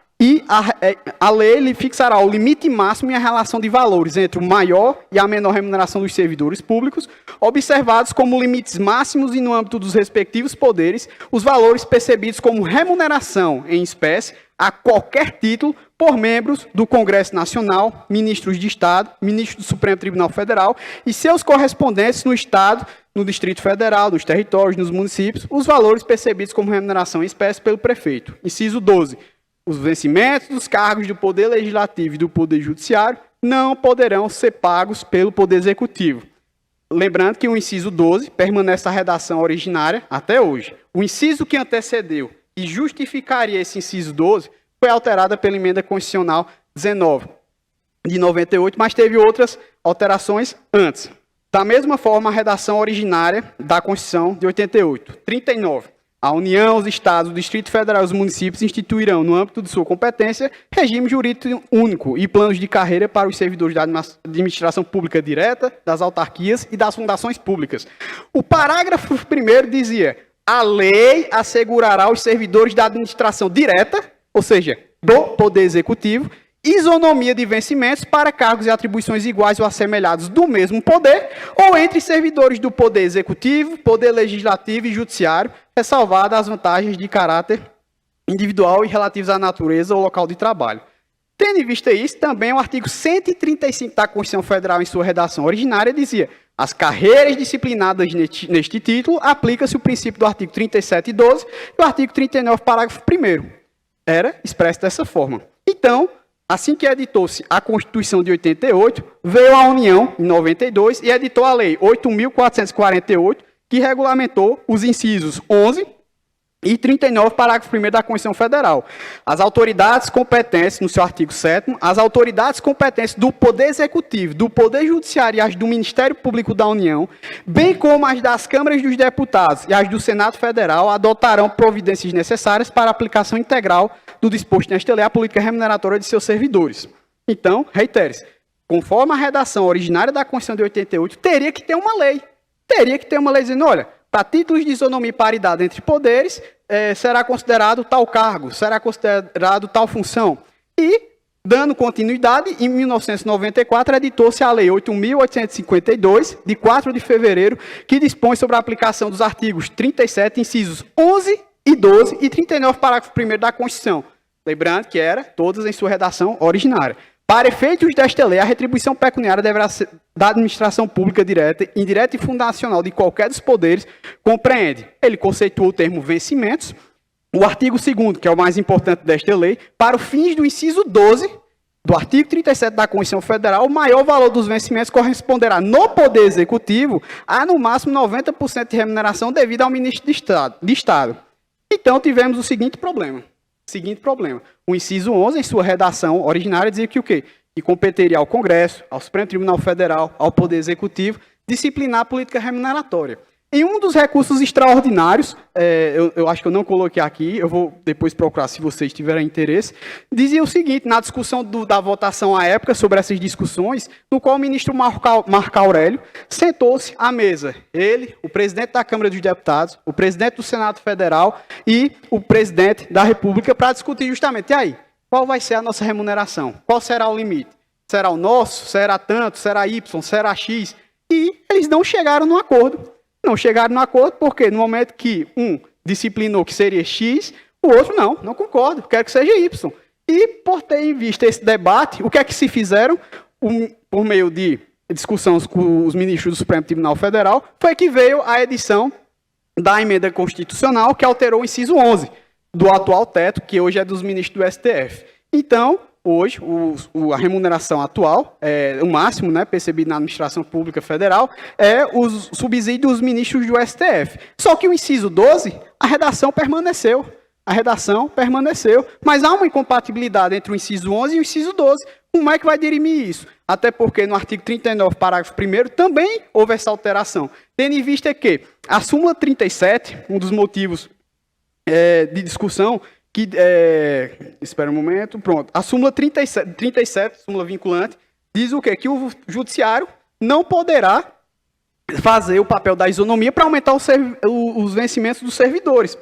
o limite máximo e a relação de valores entre o maior e a menor remuneração dos servidores públicos, observados como limites máximos e no âmbito dos respectivos poderes, os valores percebidos como remuneração em espécie a qualquer título por membros do Congresso Nacional, ministros de Estado, ministros do Supremo Tribunal Federal e seus correspondentes no Estado, no Distrito Federal, nos territórios, nos municípios, os valores percebidos como remuneração em espécie pelo prefeito. Inciso 12. Os vencimentos dos cargos do Poder Legislativo e do Poder Judiciário não poderão ser pagos pelo Poder Executivo. Lembrando que o inciso 12 permanece a redação originária até hoje. O inciso que antecedeu e justificaria esse inciso 12 foi alterada pela Emenda Constitucional 19 de 98, mas teve outras alterações antes. Da mesma forma, a redação originária da Constituição de 88. 39. A União, os Estados, o Distrito Federal e os municípios instituirão, no âmbito de sua competência, regime jurídico único e planos de carreira para os servidores da administração pública direta, das autarquias e das fundações públicas. O parágrafo 1º dizia: a lei assegurará aos servidores da administração direta, ou seja, do Poder Executivo, isonomia de vencimentos para cargos e atribuições iguais ou assemelhados do mesmo poder, ou entre servidores do Poder Executivo, Poder Legislativo e Judiciário, ressalvadas as vantagens de caráter individual e relativas à natureza ou local de trabalho. Tendo em vista isso, também o artigo 135 da Constituição Federal, em sua redação originária, dizia: as carreiras disciplinadas neste título, aplica-se o princípio do artigo 37 e 12 e o artigo 39, parágrafo 1º. Era expresso dessa forma. Então, assim que editou-se a Constituição de 88, veio a União, em 92, e editou a Lei 8.448, que regulamentou os incisos 11 e 39, parágrafo 1º da Constituição Federal. As autoridades competentes, no seu artigo 7º, as autoridades competentes do Poder Executivo, do Poder Judiciário e as do Ministério Público da União, bem como as das Câmaras dos Deputados e as do Senado Federal, adotarão providências necessárias para a aplicação integral do disposto nesta lei à política remuneratória de seus servidores. Então, reitere-se, conforme a redação originária da Constituição de 88, teria que ter uma lei. Teria que ter uma lei dizendo: olha, para títulos de isonomia e paridade entre poderes, será considerado tal cargo, será considerado tal função. E, dando continuidade, em 1994, editou-se a Lei 8.852, de 4 de fevereiro, que dispõe sobre a aplicação dos artigos 37, incisos 11 e 12 e 39, parágrafo 1º da Constituição. Lembrando que era todas em sua redação originária. Para efeitos desta lei, a retribuição pecuniária deverá ser da administração pública direta, indireta e fundacional de qualquer dos poderes, compreende. Ele conceitua o termo vencimentos. O artigo 2º, que é o mais importante desta lei, para os fins do inciso 12 do artigo 37 da Constituição Federal, o maior valor dos vencimentos corresponderá no Poder Executivo a, no máximo, 90% de remuneração devida ao ministro de Estado. Então, tivemos o seguinte problema. O inciso 11, em sua redação originária, dizia que o quê? Que competeria ao Congresso, ao Supremo Tribunal Federal, ao Poder Executivo, disciplinar a política remuneratória. Em um dos recursos extraordinários, eu acho que eu não coloquei aqui, eu vou depois procurar se vocês tiverem interesse, dizia o seguinte, na discussão da votação à época sobre essas discussões, no qual o ministro Marco Aurélio sentou-se à mesa. Ele, o presidente da Câmara dos Deputados, o presidente do Senado Federal e o presidente da República para discutir justamente, e aí, qual vai ser a nossa remuneração? Qual será o limite? Será o nosso? Será tanto? Será Y? Será X? E eles não chegaram no acordo. Não chegaram no acordo porque no momento que um disciplinou que seria X, o outro não concordo, quero que seja Y. E por ter em vista esse debate, o que é que se fizeram por meio de discussão com os ministros do Supremo Tribunal Federal, foi que veio a edição da emenda constitucional que alterou o inciso 11 do atual teto, que hoje é dos ministros do STF. Então, hoje, a remuneração atual, o máximo, né, percebido na administração pública federal, é o subsídio dos ministros do STF. Só que o inciso 12, a redação permaneceu, mas há uma incompatibilidade entre o inciso 11 e o inciso 12. Como é que vai dirimir isso? Até porque no artigo 39, parágrafo 1º, também houve essa alteração. Tendo em vista que a súmula 37, um dos motivos de discussão, espera um momento, pronto. A súmula 37, súmula vinculante, diz o quê? Que o judiciário não poderá fazer o papel da isonomia para aumentar os vencimentos dos servidores.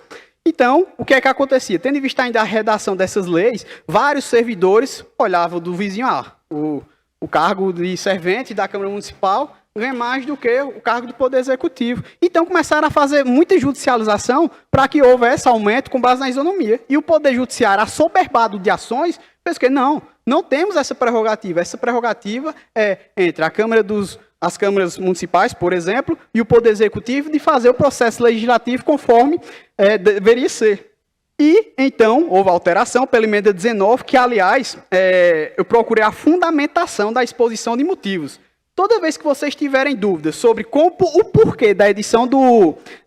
Então, o que é que acontecia? Tendo em vista ainda a redação dessas leis, vários servidores olhavam do vizinho, o cargo de servente da Câmara Municipal ganha mais do que o cargo de Poder Executivo. Então, começaram a fazer muita judicialização para que houvesse aumento com base na isonomia. E o Poder Judiciário, assoberbado de ações, fez que não temos essa prerrogativa. Essa prerrogativa é entre as câmaras municipais, por exemplo, e o Poder Executivo de fazer o processo legislativo conforme deveria ser. E, então, houve alteração pela emenda 19, que, aliás, eu procurei a fundamentação da exposição de motivos. Toda vez que vocês tiverem dúvidas sobre o porquê da edição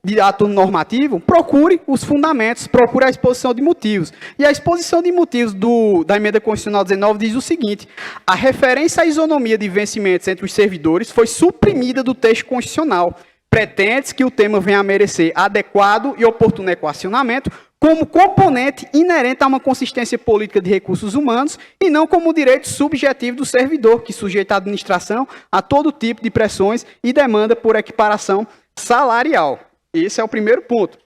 de ato normativo, procure os fundamentos, procure a exposição de motivos. E a exposição de motivos da emenda constitucional 19 diz o seguinte: a referência à isonomia de vencimentos entre os servidores foi suprimida do texto constitucional. Pretende-se que o tema venha a merecer adequado e oportuno equacionamento como componente inerente a uma consistência política de recursos humanos e não como direito subjetivo do servidor, que sujeita a administração a todo tipo de pressões e demanda por equiparação salarial. Esse é o primeiro ponto.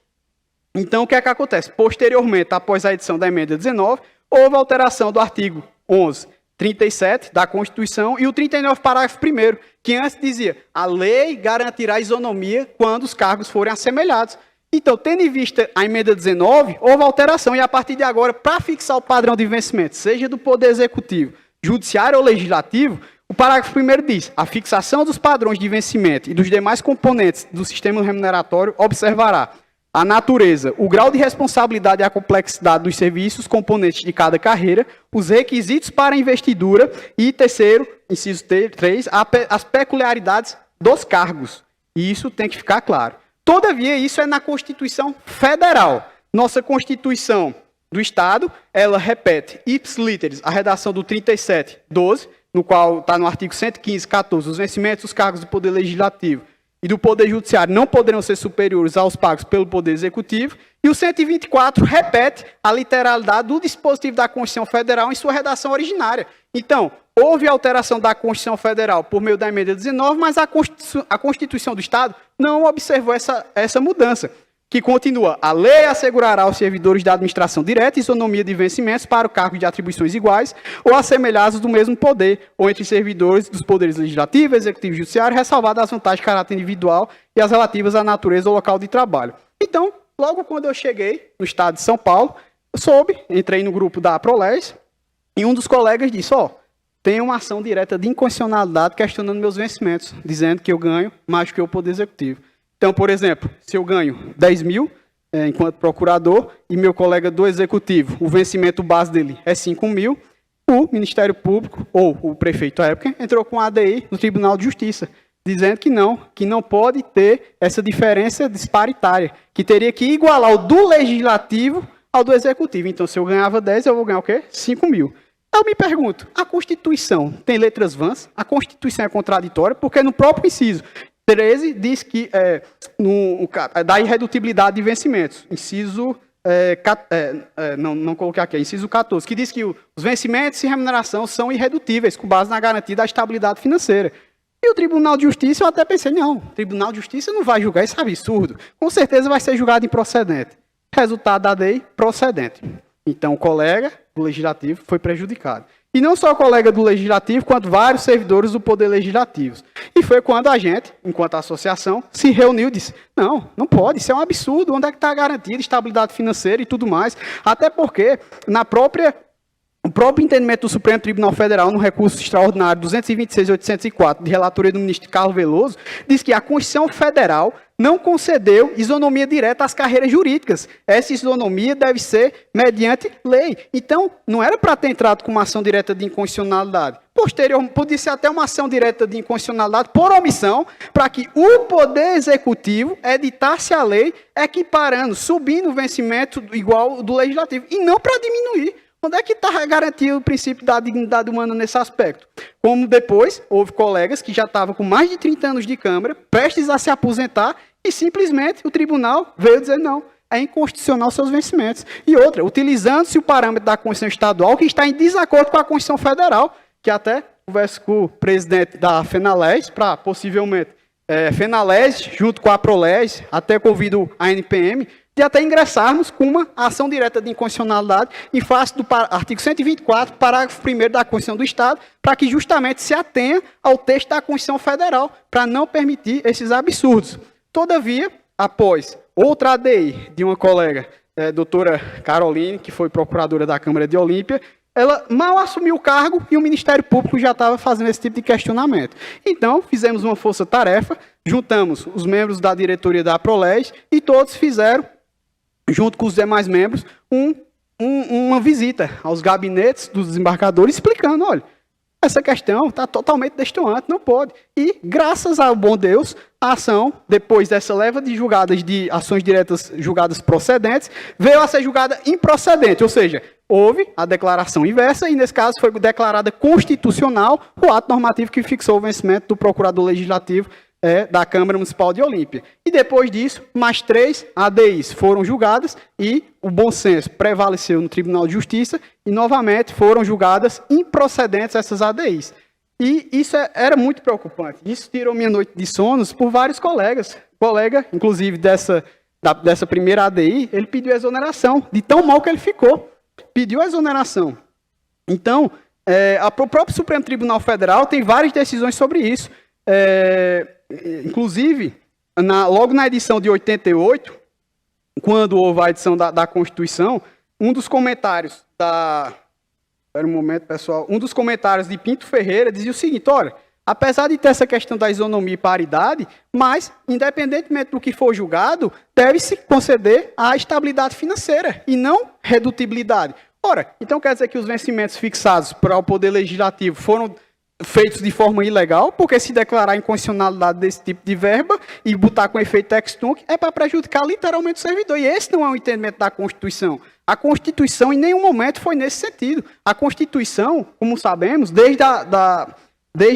Então, o que é que acontece? Posteriormente, após a edição da emenda 19, houve alteração do artigo 11, 37 da Constituição e o 39, parágrafo 1º, que antes dizia: a lei garantirá isonomia quando os cargos forem assemelhados. Então, tendo em vista a emenda 19, houve alteração, e a partir de agora, para fixar o padrão de vencimento, seja do Poder Executivo, Judiciário ou Legislativo, o parágrafo 1º diz: a fixação dos padrões de vencimento e dos demais componentes do sistema remuneratório observará a natureza, o grau de responsabilidade e a complexidade dos serviços componentes de cada carreira, os requisitos para a investidura e, terceiro, inciso 3, as peculiaridades dos cargos. E isso tem que ficar claro. Todavia, isso é na Constituição Federal. Nossa Constituição do Estado, ela repete ipsis literis a redação do 37.12, no qual está no artigo 115.14, os vencimentos dos cargos do Poder Legislativo e do Poder Judiciário não poderão ser superiores aos pagos pelo Poder Executivo, e o 124 repete a literalidade do dispositivo da Constituição Federal em sua redação originária. Então, houve alteração da Constituição Federal por meio da emenda 19, mas a Constituição do Estado não observou essa mudança, que continua: a lei assegurará aos servidores da administração direta isonomia de vencimentos para o cargo de atribuições iguais ou assemelhados do mesmo poder, ou entre servidores dos poderes legislativo, executivo e judiciário, ressalvadas as vantagens de caráter individual e as relativas à natureza ou local de trabalho. Então, logo quando eu cheguei no estado de São Paulo, entrei no grupo da Prolés, e um dos colegas disse: tem uma ação direta de inconstitucionalidade questionando meus vencimentos, dizendo que eu ganho mais do que o Poder Executivo. Então, por exemplo, se eu ganho 10 mil enquanto procurador e meu colega do Executivo, o vencimento base dele é 5 mil, o Ministério Público, ou o prefeito à época, entrou com a ADI no Tribunal de Justiça, dizendo que não pode ter essa diferença disparitária, que teria que igualar o do Legislativo ao do Executivo. Então, se eu ganhava 10, eu vou ganhar o quê? 5 mil. Eu me pergunto, a Constituição tem letras vãs? A Constituição é contraditória? Porque no próprio inciso 13 diz que da irredutibilidade de vencimentos. Inciso, não coloquei aqui, inciso 14, que diz que os vencimentos e remuneração são irredutíveis, com base na garantia da estabilidade financeira. E o Tribunal de Justiça, eu até pensei, não, o Tribunal de Justiça não vai julgar, isso é absurdo. Com certeza vai ser julgado improcedente. Resultado da lei, procedente. Então, o colega do Legislativo foi prejudicado. E não só o colega do Legislativo, quanto vários servidores do Poder Legislativo. E foi quando a gente, enquanto associação, se reuniu e disse: não pode, isso é um absurdo, onde é que está a garantia de estabilidade financeira e tudo mais? Até porque, o próprio entendimento do Supremo Tribunal Federal, no recurso extraordinário 226.804, de relatoria do ministro Carlos Veloso, diz que a Constituição Federal não concedeu isonomia direta às carreiras jurídicas. Essa isonomia deve ser mediante lei. Então, não era para ter entrado com uma ação direta de inconstitucionalidade. Posteriormente, podia ser até uma ação direta de inconstitucionalidade por omissão, para que o Poder Executivo editasse a lei equiparando, subindo o vencimento igual do Legislativo, e não para diminuir. Onde é que está garantido o princípio da dignidade humana nesse aspecto? Como depois houve colegas que já estavam com mais de 30 anos de Câmara, prestes a se aposentar, e simplesmente o tribunal veio dizer não, é inconstitucional seus vencimentos. E outra, utilizando-se o parâmetro da Constituição Estadual, que está em desacordo com a Constituição Federal, que até converso com o presidente da FENALES, para possivelmente FENALES, junto com a PROLES, até convido a NPM, de até ingressarmos com uma ação direta de inconstitucionalidade em face do artigo 124, parágrafo 1º da Constituição do Estado, para que justamente se atenha ao texto da Constituição Federal, para não permitir esses absurdos. Todavia, após outra ADI de uma colega, doutora Caroline, que foi procuradora da Câmara de Olímpia, ela mal assumiu o cargo e o Ministério Público já estava fazendo esse tipo de questionamento. Então, fizemos uma força-tarefa, juntamos os membros da diretoria da PROLES e todos fizeram, junto com os demais membros, uma visita aos gabinetes dos desembargadores, explicando, olha, essa questão está totalmente destoante, não pode. E, graças ao bom Deus, a ação, depois dessa leva de julgadas de ações diretas julgadas procedentes, veio a ser julgada improcedente, ou seja, houve a declaração inversa e, nesse caso, foi declarada constitucional o ato normativo que fixou o vencimento do procurador legislativo da Câmara Municipal de Olímpia. E depois disso, mais 3 ADIs foram julgadas e o bom senso prevaleceu no Tribunal de Justiça e, novamente, foram julgadas improcedentes essas ADIs. E isso era muito preocupante. Isso tirou minha noite de sonos por vários colegas. O colega, inclusive, dessa primeira ADI, ele pediu exoneração, de tão mal que ele ficou. Pediu exoneração. Então, o próprio Supremo Tribunal Federal tem várias decisões sobre isso. Inclusive, logo na edição de 88, quando houve a edição da Constituição, um dos comentários Espera um momento, pessoal. Um dos comentários de Pinto Ferreira dizia o seguinte, olha, apesar de ter essa questão da isonomia e paridade, mas, independentemente do que for julgado, deve-se conceder a estabilidade financeira e não redutibilidade. Ora, então quer dizer que os vencimentos fixados para o Poder Legislativo foram feitos de forma ilegal, porque se declarar a inconstitucionalidade desse tipo de verba e botar com efeito ex-tunc é para prejudicar literalmente o servidor. E esse não é o entendimento da Constituição. A Constituição em nenhum momento foi nesse sentido. A Constituição, como sabemos, desde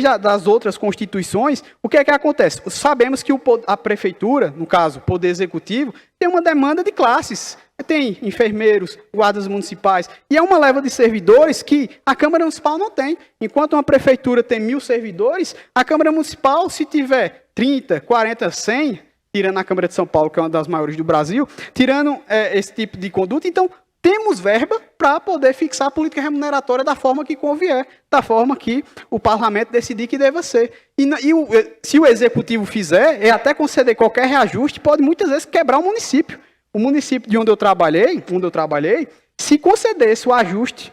as outras constituições, o que é que acontece? Sabemos que a prefeitura, no caso, o Poder Executivo, tem uma demanda de classes. Tem enfermeiros, guardas municipais, e é uma leva de servidores que a Câmara Municipal não tem. Enquanto uma prefeitura tem 1.000 servidores, a Câmara Municipal, se tiver 30, 40, 100, tirando a Câmara de São Paulo, que é uma das maiores do Brasil, tirando esse tipo de conduta, então temos verba para poder fixar a política remuneratória da forma que convier, da forma que o parlamento decidir que deva ser. Se o executivo fizer, até conceder qualquer reajuste, pode muitas vezes quebrar o município. O município de onde eu trabalhei, se concedesse o ajuste,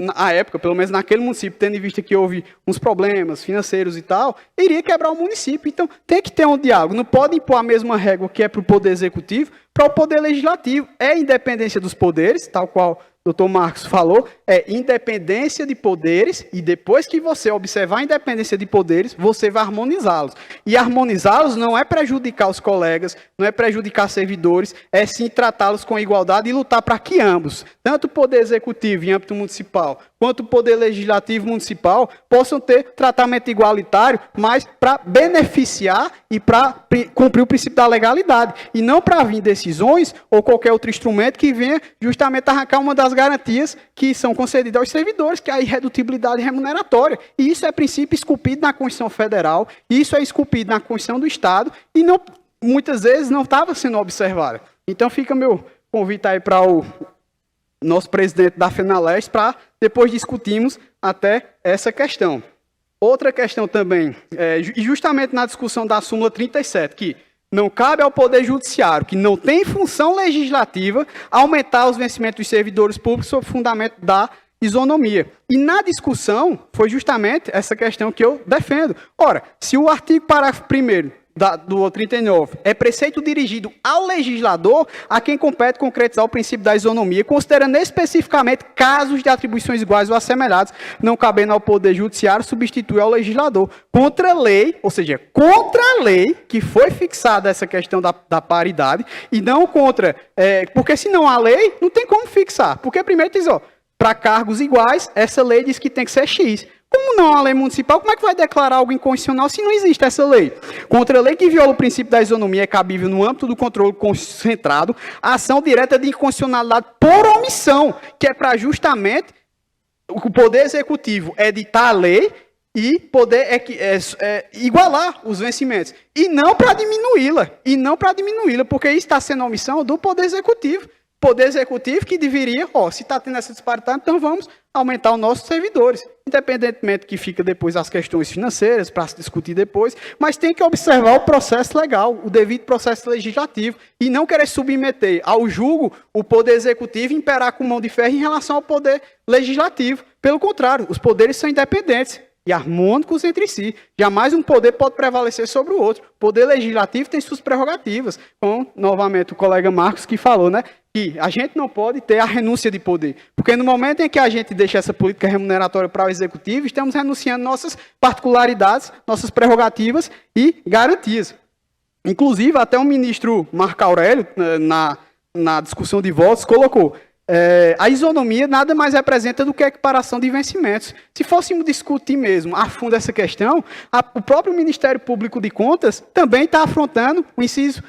na época, pelo menos naquele município, tendo em vista que houve uns problemas financeiros e tal, iria quebrar o município. Então, tem que ter um diálogo. Não pode impor a mesma régua que é para o Poder Executivo, para o Poder Legislativo. É independência dos poderes, tal qual o doutor Marcos falou, é independência de poderes, e depois que você observar a independência de poderes, você vai harmonizá-los. E harmonizá-los não é prejudicar os colegas, não é prejudicar servidores, é sim tratá-los com igualdade e lutar para que ambos, tanto o Poder Executivo em âmbito municipal, quanto o Poder Legislativo municipal, possam ter tratamento igualitário, mas para beneficiar e para cumprir o princípio da legalidade, e não para vir decisões ou qualquer outro instrumento que venha justamente arrancar uma das garantias que são concedidas aos servidores, que é a irredutibilidade remuneratória. E isso é princípio esculpido na Constituição Federal, isso é esculpido na Constituição do Estado, e não, muitas vezes não estava sendo observado. Então fica meu convite aí para o nosso presidente da FENALES, para depois discutirmos até essa questão. Outra questão também, justamente na discussão da súmula 37, que não cabe ao Poder Judiciário, que não tem função legislativa, aumentar os vencimentos dos servidores públicos sob fundamento da isonomia. E na discussão, foi justamente essa questão que eu defendo. Ora, se o artigo parágrafo 1º do 39 é preceito dirigido ao legislador, a quem compete concretizar o princípio da isonomia, considerando especificamente casos de atribuições iguais ou assemelhadas, não cabendo ao Poder Judiciário substituir ao legislador. Contra a lei, ou seja, contra a lei que foi fixada essa questão da paridade, e não contra, porque se não há lei, não tem como fixar. Porque primeiro diz, para cargos iguais, essa lei diz que tem que ser X. Como não é uma lei municipal, como é que vai declarar algo inconstitucional se não existe essa lei? Contra a lei que viola o princípio da isonomia é cabível no âmbito do controle concentrado a ação direta de inconstitucionalidade por omissão, que é para justamente o Poder Executivo editar a lei e poder igualar os vencimentos. E não para diminuí-la. Porque isso está sendo omissão do Poder Executivo. Poder Executivo que deveria, se está tendo essa disparidade, então vamos aumentar os nossos servidores. Independentemente que fica depois as questões financeiras, para se discutir depois, mas tem que observar o processo legal, o devido processo legislativo, e não querer submeter ao julgo o Poder Executivo e imperar com mão de ferro em relação ao Poder Legislativo. Pelo contrário, os poderes são independentes e harmônicos entre si. Jamais um poder pode prevalecer sobre o outro. O Poder Legislativo tem suas prerrogativas, como, novamente, o colega Marcos que falou, né? Que a gente não pode ter a renúncia de poder. Porque no momento em que a gente deixa essa política remuneratória para o Executivo, estamos renunciando nossas particularidades, nossas prerrogativas e garantias. Inclusive, até o ministro Marco Aurélio, na discussão de votos, colocou: a isonomia nada mais representa do que a equiparação de vencimentos. Se fôssemos discutir mesmo a fundo essa questão, o próprio Ministério Público de Contas também está afrontando o inciso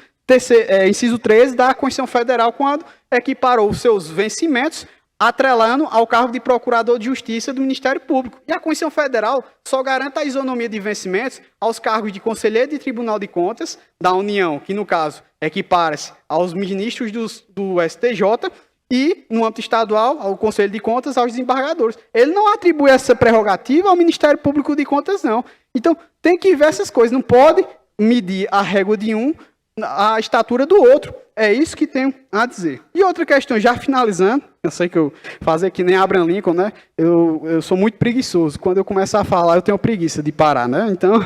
13 da Constituição Federal, quando equiparou os seus vencimentos, atrelando ao cargo de Procurador de Justiça do Ministério Público. E a Constituição Federal só garante a isonomia de vencimentos aos cargos de Conselheiro de Tribunal de Contas da União, que no caso equipara-se aos ministros do STJ, e, no âmbito estadual, ao Conselho de Contas, aos desembargadores. Ele não atribui essa prerrogativa ao Ministério Público de Contas, não. Então, tem que ver essas coisas. Não pode medir a régua de um à estatura do outro. É isso que tenho a dizer. E outra questão, já finalizando, eu sei que eu fazer que nem Abraham Lincoln, né? Eu sou muito preguiçoso. Quando eu começar a falar, eu tenho preguiça de parar, né? Então,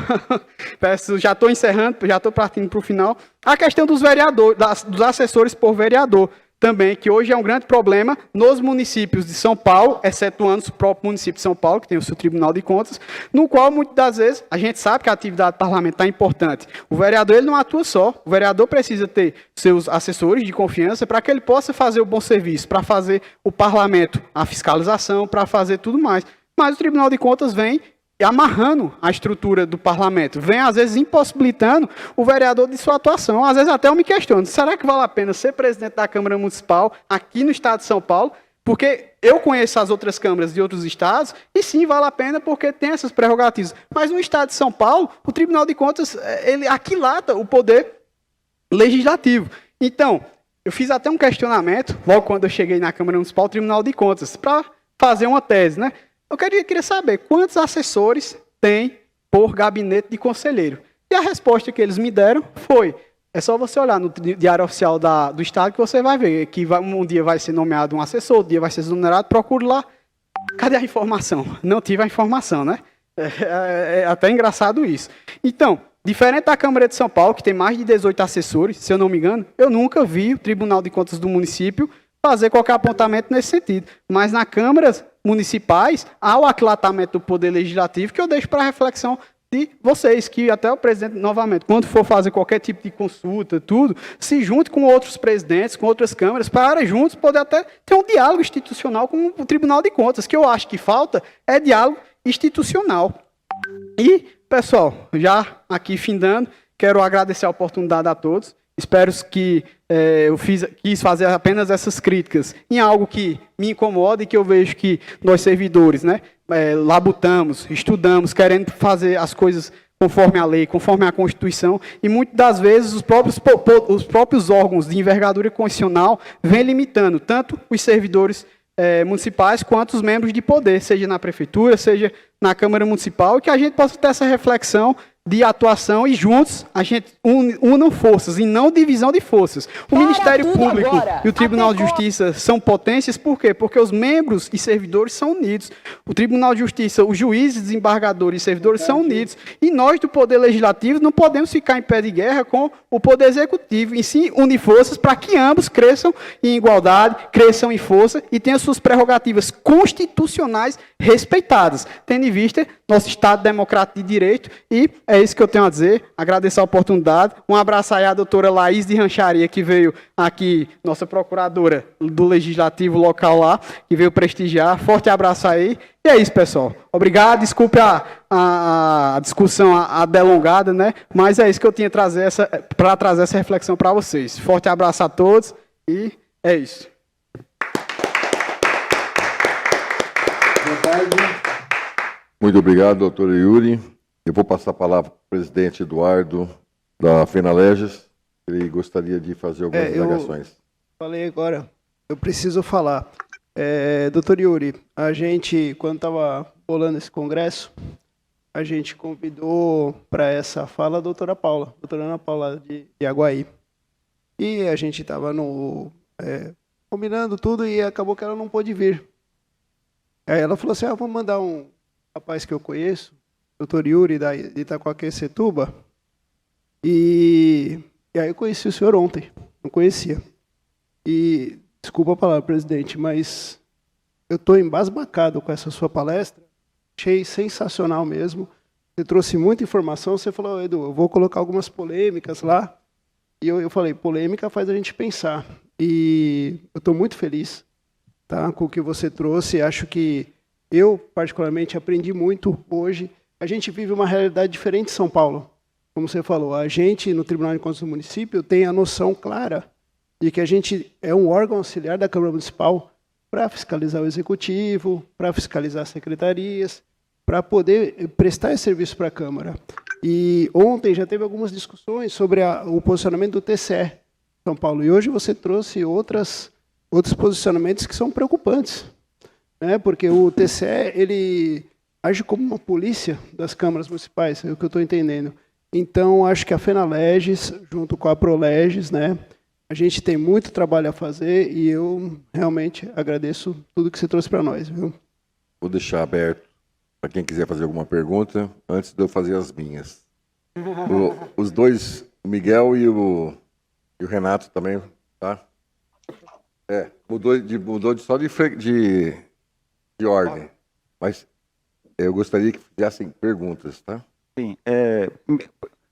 já estou encerrando, já estou partindo para o final. A questão dos vereadores, dos assessores por vereador, também, que hoje é um grande problema nos municípios de São Paulo, excetuando o próprio município de São Paulo, que tem o seu Tribunal de Contas, no qual, muitas das vezes, a gente sabe que a atividade parlamentar é importante. O vereador ele não atua só, o vereador precisa ter seus assessores de confiança para que ele possa fazer o bom serviço, para fazer o parlamento, a fiscalização, para fazer tudo mais. Mas o Tribunal de Contas vem amarrando a estrutura do parlamento, vem às vezes impossibilitando o vereador de sua atuação. Às vezes até eu me questiono, será que vale a pena ser presidente da Câmara Municipal aqui no estado de São Paulo? Porque eu conheço as outras câmaras de outros estados, e sim, vale a pena porque tem essas prerrogativas. Mas no estado de São Paulo, o Tribunal de Contas, ele aquilata o poder legislativo. Então, eu fiz até um questionamento, logo quando eu cheguei na Câmara Municipal, Tribunal de Contas, para fazer uma tese, né? Eu queria saber quantos assessores tem por gabinete de conselheiro. E a resposta que eles me deram foi: é só você olhar no Diário Oficial do Estado que você vai ver que um dia vai ser nomeado um assessor, outro dia vai ser exonerado, procure lá. Cadê a informação? Não tive a informação, né? É até engraçado isso. Então, diferente da Câmara de São Paulo, que tem mais de 18 assessores, se eu não me engano, eu nunca vi o Tribunal de Contas do município fazer qualquer apontamento nesse sentido. Mas na Câmara municipais, há o aquilatamento do Poder Legislativo, que eu deixo para a reflexão de vocês, que até o presidente, novamente, quando for fazer qualquer tipo de consulta, tudo, se junte com outros presidentes, com outras câmaras, para juntos poder até ter um diálogo institucional com o Tribunal de Contas, que eu acho que falta é diálogo institucional. E, pessoal, já aqui findando, quero agradecer a oportunidade a todos. Espero que eu quis fazer apenas essas críticas em algo que me incomoda e que eu vejo que nós servidores, né, labutamos, estudamos, querendo fazer as coisas conforme a lei, conforme a Constituição, e muitas das vezes os próprios órgãos de envergadura constitucional vêm limitando tanto os servidores municipais quanto os membros de poder, seja na prefeitura, seja na Câmara Municipal, e que a gente possa ter essa reflexão de atuação e juntos a gente unam forças e não divisão de forças. O Ministério Público e o Tribunal de Justiça são potências, por quê? Porque os membros e servidores são unidos. O Tribunal de Justiça, os juízes, desembargadores e servidores são unidos. E nós do Poder Legislativo não podemos ficar em pé de guerra com o Poder Executivo, e sim unir forças para que ambos cresçam em igualdade, cresçam em força e tenham suas prerrogativas constitucionais respeitadas, tendo em vista nosso Estado democrático de direito e é isso que eu tenho a dizer. Agradeço a oportunidade. Um abraço aí à doutora Laís de Rancharia, que veio aqui, nossa procuradora do Legislativo local lá, que veio prestigiar. Forte abraço aí. E é isso, pessoal. Obrigado. Desculpe a discussão delongada, né? Mas é isso que eu tinha para trazer essa reflexão para vocês. Forte abraço a todos e é isso. Boa tarde. Muito obrigado, doutor Yuri. Eu vou passar a palavra para o presidente Eduardo, da FenaLegis. Ele gostaria de fazer algumas indagações. Falei agora, eu preciso falar. Doutor Yuri, a gente, quando estava bolando esse congresso, a gente convidou para essa fala a doutora Ana Paula de Aguaí. E a gente estava combinando tudo e acabou que ela não pôde vir. Aí ela falou assim, vou mandar um rapaz que eu conheço, doutor Yuri, de Itacoaquecetuba, e aí eu conheci o senhor ontem, não conhecia. E, desculpa a palavra, presidente, mas eu estou embasbacado com essa sua palestra, achei sensacional mesmo, você trouxe muita informação, você falou, Edu, eu vou colocar algumas polêmicas lá, e eu falei, polêmica faz a gente pensar, e eu estou muito feliz, tá, com o que você trouxe, acho que eu, particularmente, aprendi muito hoje. A gente vive uma realidade diferente em São Paulo. Como você falou, a gente, no Tribunal de Contas do Município, tem a noção clara de que a gente é um órgão auxiliar da Câmara Municipal para fiscalizar o Executivo, para fiscalizar as secretarias, para poder prestar esse serviço para a Câmara. E ontem já teve algumas discussões sobre o posicionamento do TCE São Paulo. E hoje você trouxe outros posicionamentos que são preocupantes. Porque o TCE, ele age como uma polícia das câmaras municipais, é o que eu estou entendendo. Então, acho que a FenaLegis, junto com a ProLegis, a gente tem muito trabalho a fazer e eu realmente agradeço tudo que você trouxe para nós. Viu? Vou deixar aberto para quem quiser fazer alguma pergunta, antes de eu fazer as minhas. Os dois, o Miguel e o Renato também, tá? Mudou só de ordem, mas eu gostaria que fizessem perguntas, tá? Sim.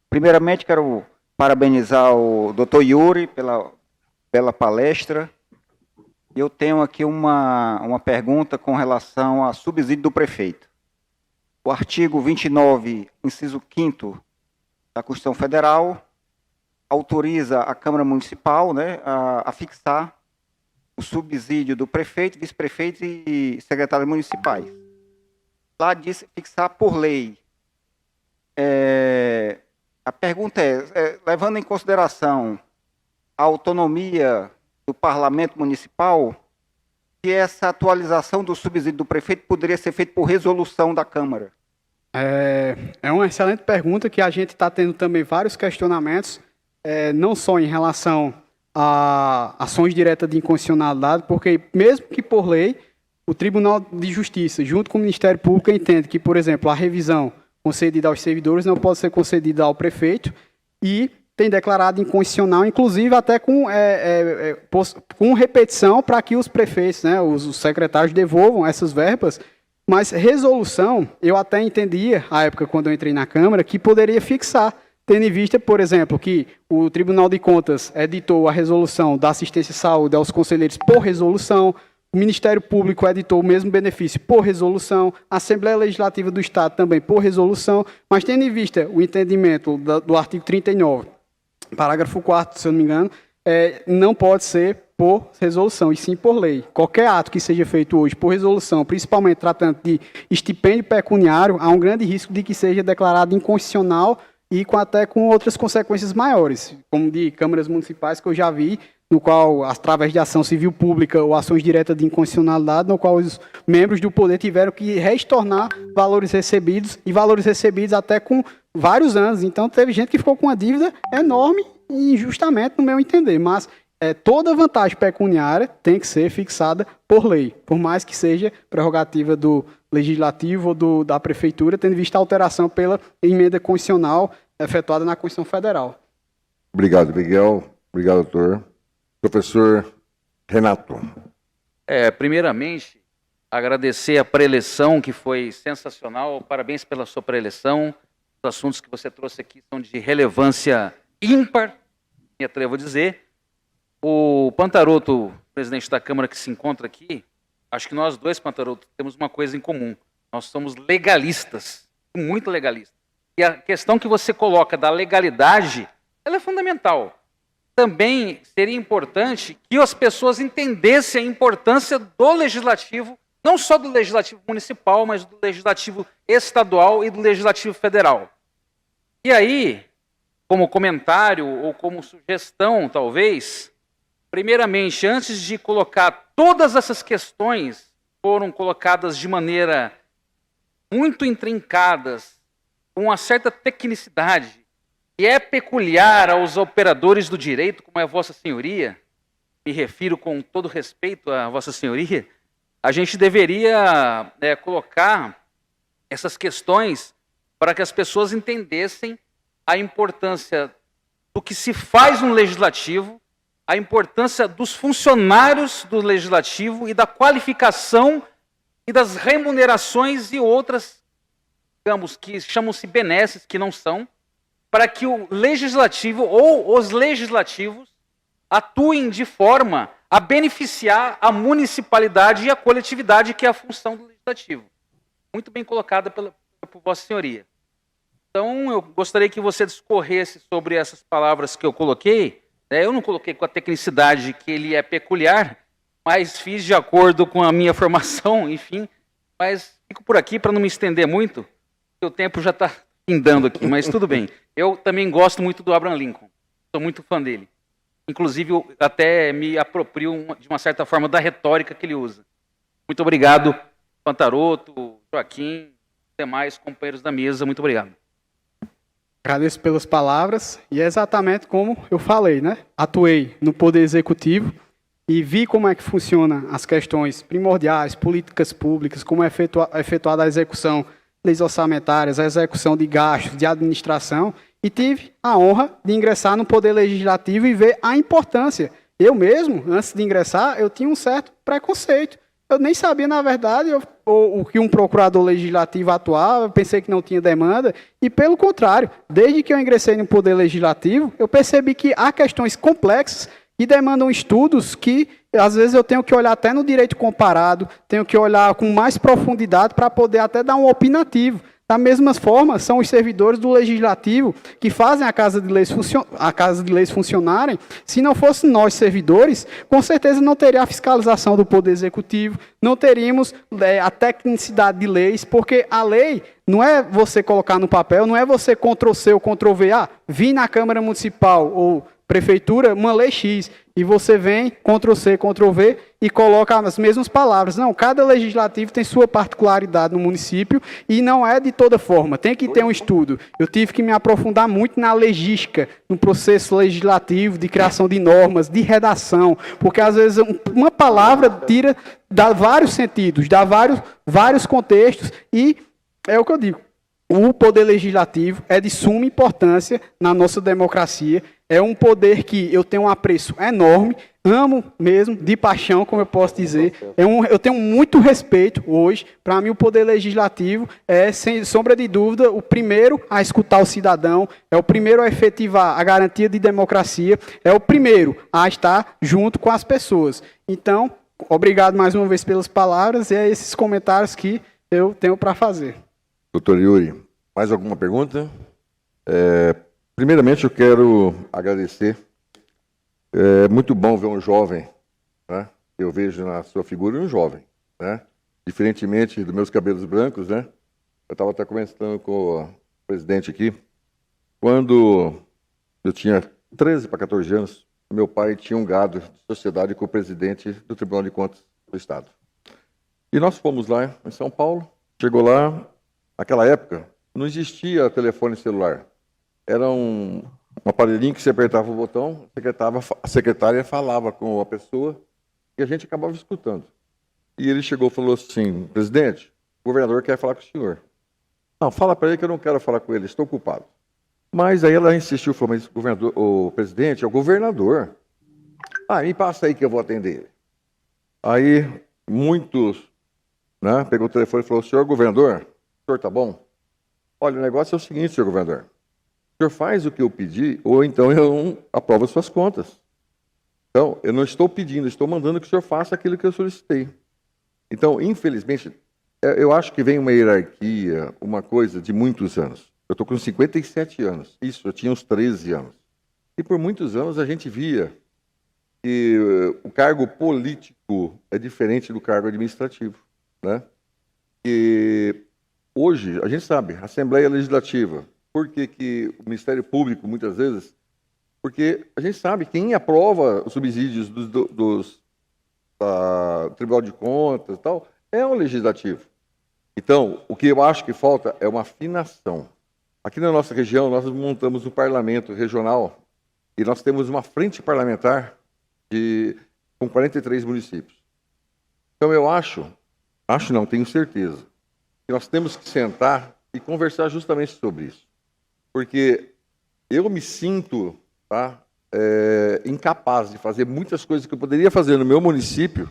Primeiramente, quero parabenizar o doutor Yuri pela palestra. Eu tenho aqui uma pergunta com relação ao subsídio do prefeito. O artigo 29, inciso 5º da Constituição Federal, autoriza a Câmara Municipal a fixar o subsídio do prefeito, vice-prefeito e secretários municipais. Lá diz fixar por lei. A pergunta levando em consideração a autonomia do parlamento municipal, que essa atualização do subsídio do prefeito poderia ser feita por resolução da Câmara? É uma excelente pergunta que a gente está tendo também vários questionamentos, não só em relação a ações diretas de inconstitucionalidade, porque mesmo que por lei, o Tribunal de Justiça, junto com o Ministério Público, entende que, por exemplo, a revisão concedida aos servidores não pode ser concedida ao prefeito e tem declarado inconstitucional, inclusive até com repetição para que os prefeitos, os secretários devolvam essas verbas, mas resolução, eu até entendia, à época quando eu entrei na Câmara, que poderia fixar, tendo em vista, por exemplo, que o Tribunal de Contas editou a resolução da assistência à saúde aos conselheiros por resolução, o Ministério Público editou o mesmo benefício por resolução, a Assembleia Legislativa do Estado também por resolução, mas tendo em vista o entendimento do artigo 39, parágrafo 4º, se eu não me engano, não pode ser por resolução, e sim por lei. Qualquer ato que seja feito hoje por resolução, principalmente tratando de estipêndio pecuniário, há um grande risco de que seja declarado inconstitucional e até com outras consequências maiores, como de câmaras municipais que eu já vi, no qual, através de ação civil pública ou ações diretas de inconstitucionalidade, no qual os membros do poder tiveram que restornar valores recebidos, e valores recebidos até com vários anos. Então, teve gente que ficou com uma dívida enorme, injustamente, no meu entender, mas toda vantagem pecuniária tem que ser fixada por lei, por mais que seja prerrogativa do Legislativo ou da Prefeitura, tendo em vista a alteração pela emenda constitucional efetuada na Constituição Federal. Obrigado, Miguel. Obrigado, doutor. Professor Renato. Primeiramente, agradecer a preleção, que foi sensacional. Parabéns pela sua preleção. Os assuntos que você trouxe aqui são de relevância ímpar, me atrevo a dizer. O Pantaroto, presidente da Câmara que se encontra aqui, acho que nós dois, Pantaroto, temos uma coisa em comum. Nós somos legalistas, muito legalistas. E a questão que você coloca da legalidade, ela é fundamental. Também seria importante que as pessoas entendessem a importância do legislativo, não só do legislativo municipal, mas do legislativo estadual e do legislativo federal. E aí, como comentário ou como sugestão, talvez, primeiramente, antes de colocar todas essas questões, foram colocadas de maneira muito intrincadas, com uma certa tecnicidade, e é peculiar aos operadores do direito, como é Vossa Senhoria, me refiro com todo respeito a Vossa Senhoria, a gente deveria colocar essas questões para que as pessoas entendessem a importância do que se faz no legislativo, a importância dos funcionários do legislativo e da qualificação e das remunerações e outras, digamos, que chamam-se benesses, que não são, para que o legislativo ou os legislativos atuem de forma a beneficiar a municipalidade e a coletividade, que é a função do legislativo. Muito bem colocada por Vossa Senhoria. Então, eu gostaria que você discorresse sobre essas palavras que eu coloquei. Eu não coloquei com a tecnicidade que ele é peculiar, mas fiz de acordo com a minha formação, enfim. Mas fico por aqui para não me estender muito, porque o tempo já está findando aqui, mas tudo bem. Eu também gosto muito do Abraham Lincoln, sou muito fã dele. Inclusive, eu até me aproprio, de uma certa forma, da retórica que ele usa. Muito obrigado, Pantaroto, Joaquim, demais companheiros da mesa, muito obrigado. Agradeço pelas palavras, e é exatamente como eu falei, né? Atuei no Poder Executivo e vi como é que funciona as questões primordiais, políticas públicas, como é efetuada a execução de leis orçamentárias, a execução de gastos, de administração, e tive a honra de ingressar no Poder Legislativo e ver a importância. Eu mesmo, antes de ingressar, eu tinha um certo preconceito. Eu nem sabia, na verdade, o que um procurador legislativo atuava, eu pensei que não tinha demanda, e pelo contrário, desde que eu ingressei no Poder Legislativo, eu percebi que há questões complexas que demandam estudos que, às vezes, eu tenho que olhar até no direito comparado, tenho que olhar com mais profundidade para poder até dar um opinativo. Da mesma forma, são os servidores do Legislativo que fazem a Casa de Leis funcionarem. Se não fossem nós, servidores, com certeza não teria a fiscalização do Poder Executivo, não teríamos a tecnicidade de leis, porque a lei não é você colocar no papel, não é você Ctrl-C ou Ctrl-V, vi na Câmara Municipal ou Prefeitura uma lei X, e você vem, Ctrl-C, Ctrl-V, e coloca as mesmas palavras. Não, cada legislativo tem sua particularidade no município, e não é de toda forma, tem que ter um estudo. Eu tive que me aprofundar muito na legística, no processo legislativo, de criação de normas, de redação, porque às vezes uma palavra dá vários sentidos, dá vários contextos, e é o que eu digo. O poder legislativo é de suma importância na nossa democracia. É um poder que eu tenho um apreço enorme, amo mesmo, de paixão, como eu posso dizer. Eu tenho muito respeito hoje. Para mim, o poder legislativo é, sem sombra de dúvida, o primeiro a escutar o cidadão, é o primeiro a efetivar a garantia de democracia, é o primeiro a estar junto com as pessoas. Então, obrigado mais uma vez pelas palavras, e é esses comentários que eu tenho para fazer. Doutor Yuri, mais alguma pergunta? Primeiramente, eu quero agradecer. É muito bom ver um jovem, né? Eu vejo na sua figura um jovem, né? Diferentemente dos meus cabelos brancos, né? Eu estava até conversando com o presidente aqui. Quando eu tinha 13 para 14 anos, meu pai tinha um gado de sociedade com o presidente do Tribunal de Contas do Estado. E nós fomos lá em São Paulo. Chegou lá, naquela época, não existia telefone celular. Era um aparelhinho que você apertava o botão, a secretária falava com a pessoa e a gente acabava escutando. E ele chegou e falou assim: presidente, o governador quer falar com o senhor. Não, fala para ele que eu não quero falar com ele, estou ocupado. Mas aí ela insistiu, falou: mas o presidente é o governador. Me passa aí que eu vou atender ele. Aí muitos, né, pegou o telefone e falou: senhor governador, o senhor está bom? olha, o negócio é o seguinte, senhor governador. O senhor faz o que eu pedi, ou então eu não aprovo as suas contas. Então, eu não estou pedindo, estou mandando que o senhor faça aquilo que eu solicitei. Então, infelizmente, eu acho que vem uma hierarquia, uma coisa de muitos anos. Eu estou com 57 anos. Isso, eu tinha uns 13 anos. E por muitos anos a gente via que o cargo político é diferente do cargo administrativo, né? E hoje, a gente sabe, Assembleia Legislativa, por que o Ministério Público, muitas vezes, porque a gente sabe quem aprova os subsídios do Tribunal de Contas e tal, é o Legislativo. Então, o que eu acho que falta é uma afinação. Aqui na nossa região, nós montamos um parlamento regional e nós temos uma frente parlamentar com 43 municípios. Então, eu acho não, tenho certeza, que nós temos que sentar e conversar justamente sobre isso. Porque eu me sinto incapaz de fazer muitas coisas que eu poderia fazer no meu município,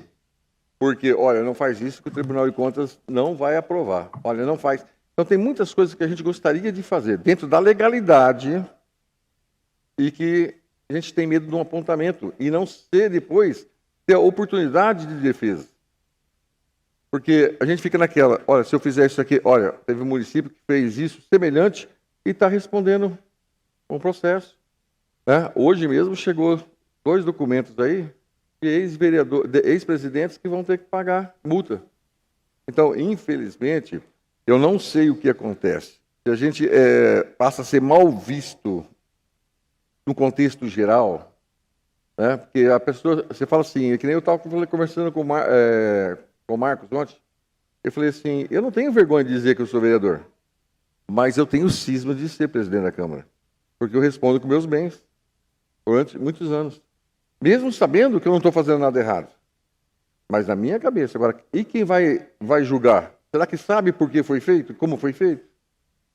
porque, olha, não faz isso que o Tribunal de Contas não vai aprovar. Olha, não faz. Então, tem muitas coisas que a gente gostaria de fazer dentro da legalidade e que a gente tem medo de um apontamento e não ser depois ter a oportunidade de defesa. Porque a gente fica naquela, olha, se eu fizer isso aqui, olha, teve um município que fez isso semelhante e está respondendo um processo. Né? Hoje mesmo chegou 2 documentos aí de ex-presidentes que vão ter que pagar multa. Então, infelizmente, eu não sei o que acontece. Se a gente passa a ser mal visto no contexto geral, né? Porque a pessoa, você fala assim, é que nem eu estava conversando com o Marcos ontem, eu falei assim, eu não tenho vergonha de dizer que eu sou vereador, mas eu tenho cisma de ser presidente da Câmara, porque eu respondo com meus bens durante muitos anos, mesmo sabendo que eu não estou fazendo nada errado. Mas na minha cabeça, agora, e quem vai julgar? Será que sabe por que foi feito? Como foi feito?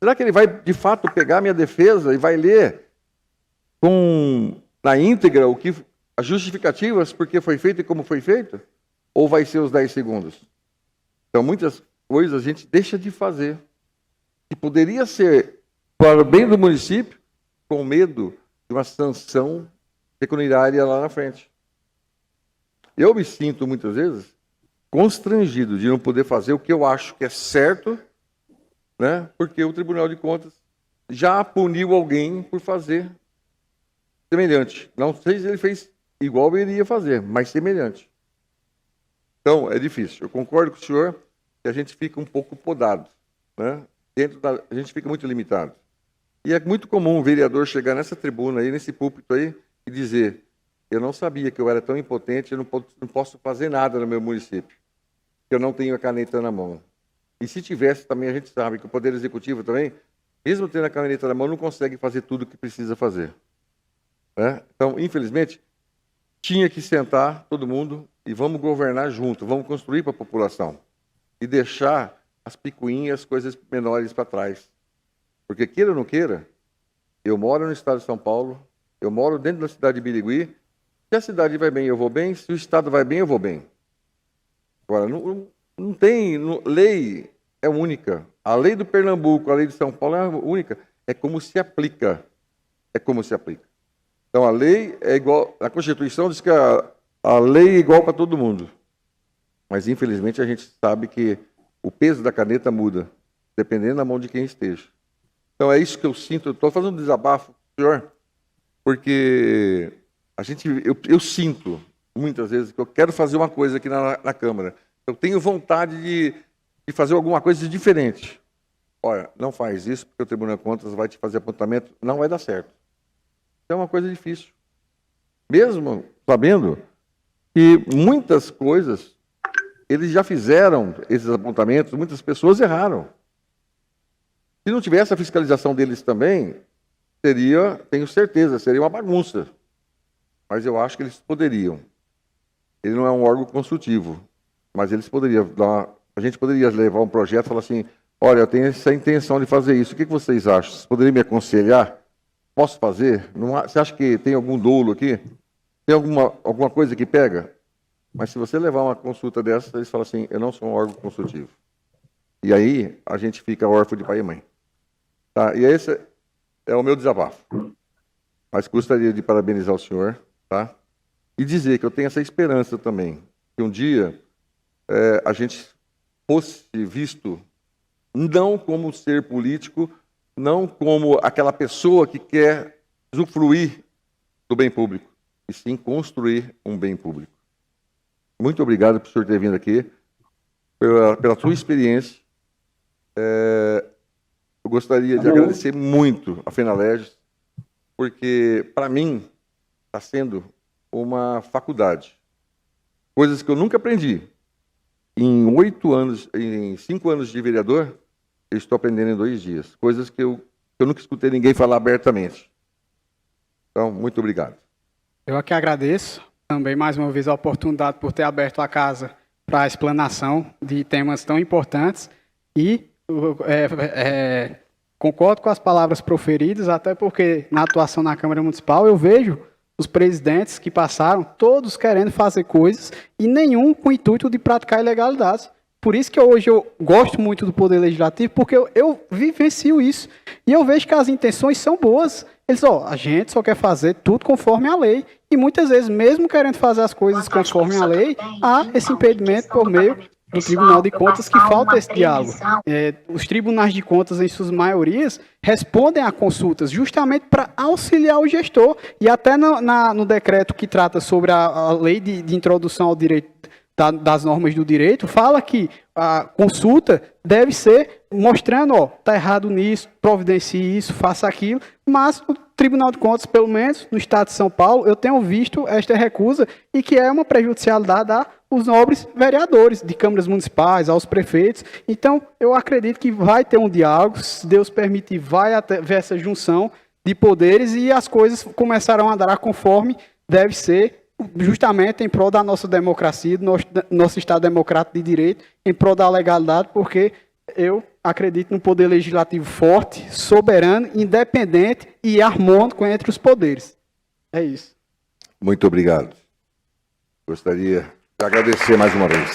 Será que ele vai, de fato, pegar minha defesa e vai ler na íntegra as justificativas por que foi feito e como foi feito? Ou vai ser os 10 segundos? Então, muitas coisas a gente deixa de fazer, que poderia ser para o bem do município, com medo de uma sanção pecuniária lá na frente. Eu me sinto, muitas vezes, constrangido de não poder fazer o que eu acho que é certo, né? Porque o Tribunal de Contas já puniu alguém por fazer semelhante. Não sei se ele fez igual ele iria fazer, mas semelhante. Então, é difícil. Eu concordo com o senhor que a gente fica um pouco podado, né? A gente fica muito limitado. E é muito comum um vereador chegar nessa tribuna aí, nesse púlpito aí, e dizer, eu não sabia que eu era tão impotente, eu não posso fazer nada no meu município, que eu não tenho a caneta na mão. E se tivesse, também a gente sabe que o Poder Executivo também, mesmo tendo a caneta na mão, não consegue fazer tudo o que precisa fazer. Né? Então, infelizmente, tinha que sentar todo mundo e vamos governar junto, vamos construir para a população e deixar as picuinhas, coisas menores para trás. Porque queira ou não queira, eu moro no estado de São Paulo, eu moro dentro da cidade de Birigui, se a cidade vai bem, eu vou bem, se o estado vai bem, eu vou bem. Agora, não tem, lei é única. A lei do Pernambuco, a lei de São Paulo é única. É como se aplica. É como se aplica. Então, a lei é igual... A Constituição diz que a lei é igual para todo mundo. Mas, infelizmente, a gente sabe que o peso da caneta muda, dependendo da mão de quem esteja. Então, é isso que eu sinto. Eu estou fazendo um desabafo, senhor, porque eu sinto, muitas vezes, que eu quero fazer uma coisa aqui na Câmara. Eu tenho vontade de fazer alguma coisa diferente. Olha, não faz isso, porque o Tribunal de Contas vai te fazer apontamento, não vai dar certo. É uma coisa difícil. Mesmo sabendo que muitas coisas, eles já fizeram esses apontamentos, muitas pessoas erraram. Se não tivesse a fiscalização deles também, tenho certeza, seria uma bagunça. Mas eu acho que eles poderiam. Ele não é um órgão consultivo, mas eles poderiam a gente poderia levar um projeto e falar assim, olha, eu tenho essa intenção de fazer isso, o que vocês acham? Vocês poderiam me aconselhar? Posso fazer? Você acha que tem algum dolo aqui? Tem alguma coisa que pega? Mas se você levar uma consulta dessa, eles falam assim, eu não sou um órgão consultivo. E aí a gente fica órfão de pai e mãe. Tá? E esse é o meu desabafo. Mas gostaria de parabenizar o senhor, tá? E dizer que eu tenho essa esperança também, que um dia a gente fosse visto não como ser político, não como aquela pessoa que quer usufruir do bem público, e sim construir um bem público. Muito obrigado por o senhor ter vindo aqui, pela sua experiência. Eu gostaria de agradecer muito a FENALERGES, porque, para mim, está sendo uma faculdade. Coisas que eu nunca aprendi. Em 5 anos de vereador, eu estou aprendendo em 2 dias. Coisas que eu nunca escutei ninguém falar abertamente. Então, muito obrigado. Eu aqui agradeço também, mais uma vez, a oportunidade por ter aberto a casa para a explanação de temas tão importantes e concordo com as palavras proferidas, até porque na atuação na Câmara Municipal eu vejo os presidentes que passaram, todos querendo fazer coisas e nenhum com o intuito de praticar ilegalidades. Por isso que hoje eu gosto muito do Poder Legislativo, porque eu vivencio isso. E eu vejo que as intenções são boas. Eles, a gente só quer fazer tudo conforme a lei. E muitas vezes, mesmo querendo fazer as coisas conforme a lei, há esse impedimento por meio do Tribunal de Contas, que falta esse diálogo. Os tribunais de contas, em suas maiorias, respondem a consultas justamente para auxiliar o gestor. E até no decreto que trata sobre a lei de introdução ao direito das normas do direito, fala que a consulta deve ser mostrando, está errado nisso, providencie isso, faça aquilo, mas o Tribunal de Contas, pelo menos no estado de São Paulo, eu tenho visto esta recusa e que é uma prejudicialidade aos nobres vereadores de câmaras municipais, aos prefeitos. Então, eu acredito que vai ter um diálogo, se Deus permitir, vai haver essa junção de poderes e as coisas começarão a andar conforme deve ser, justamente em prol da nossa democracia, do nosso Estado democrático de direito, em prol da legalidade, porque eu acredito num poder legislativo forte, soberano, independente e harmônico entre os poderes. É isso. Muito obrigado. Gostaria de agradecer mais uma vez.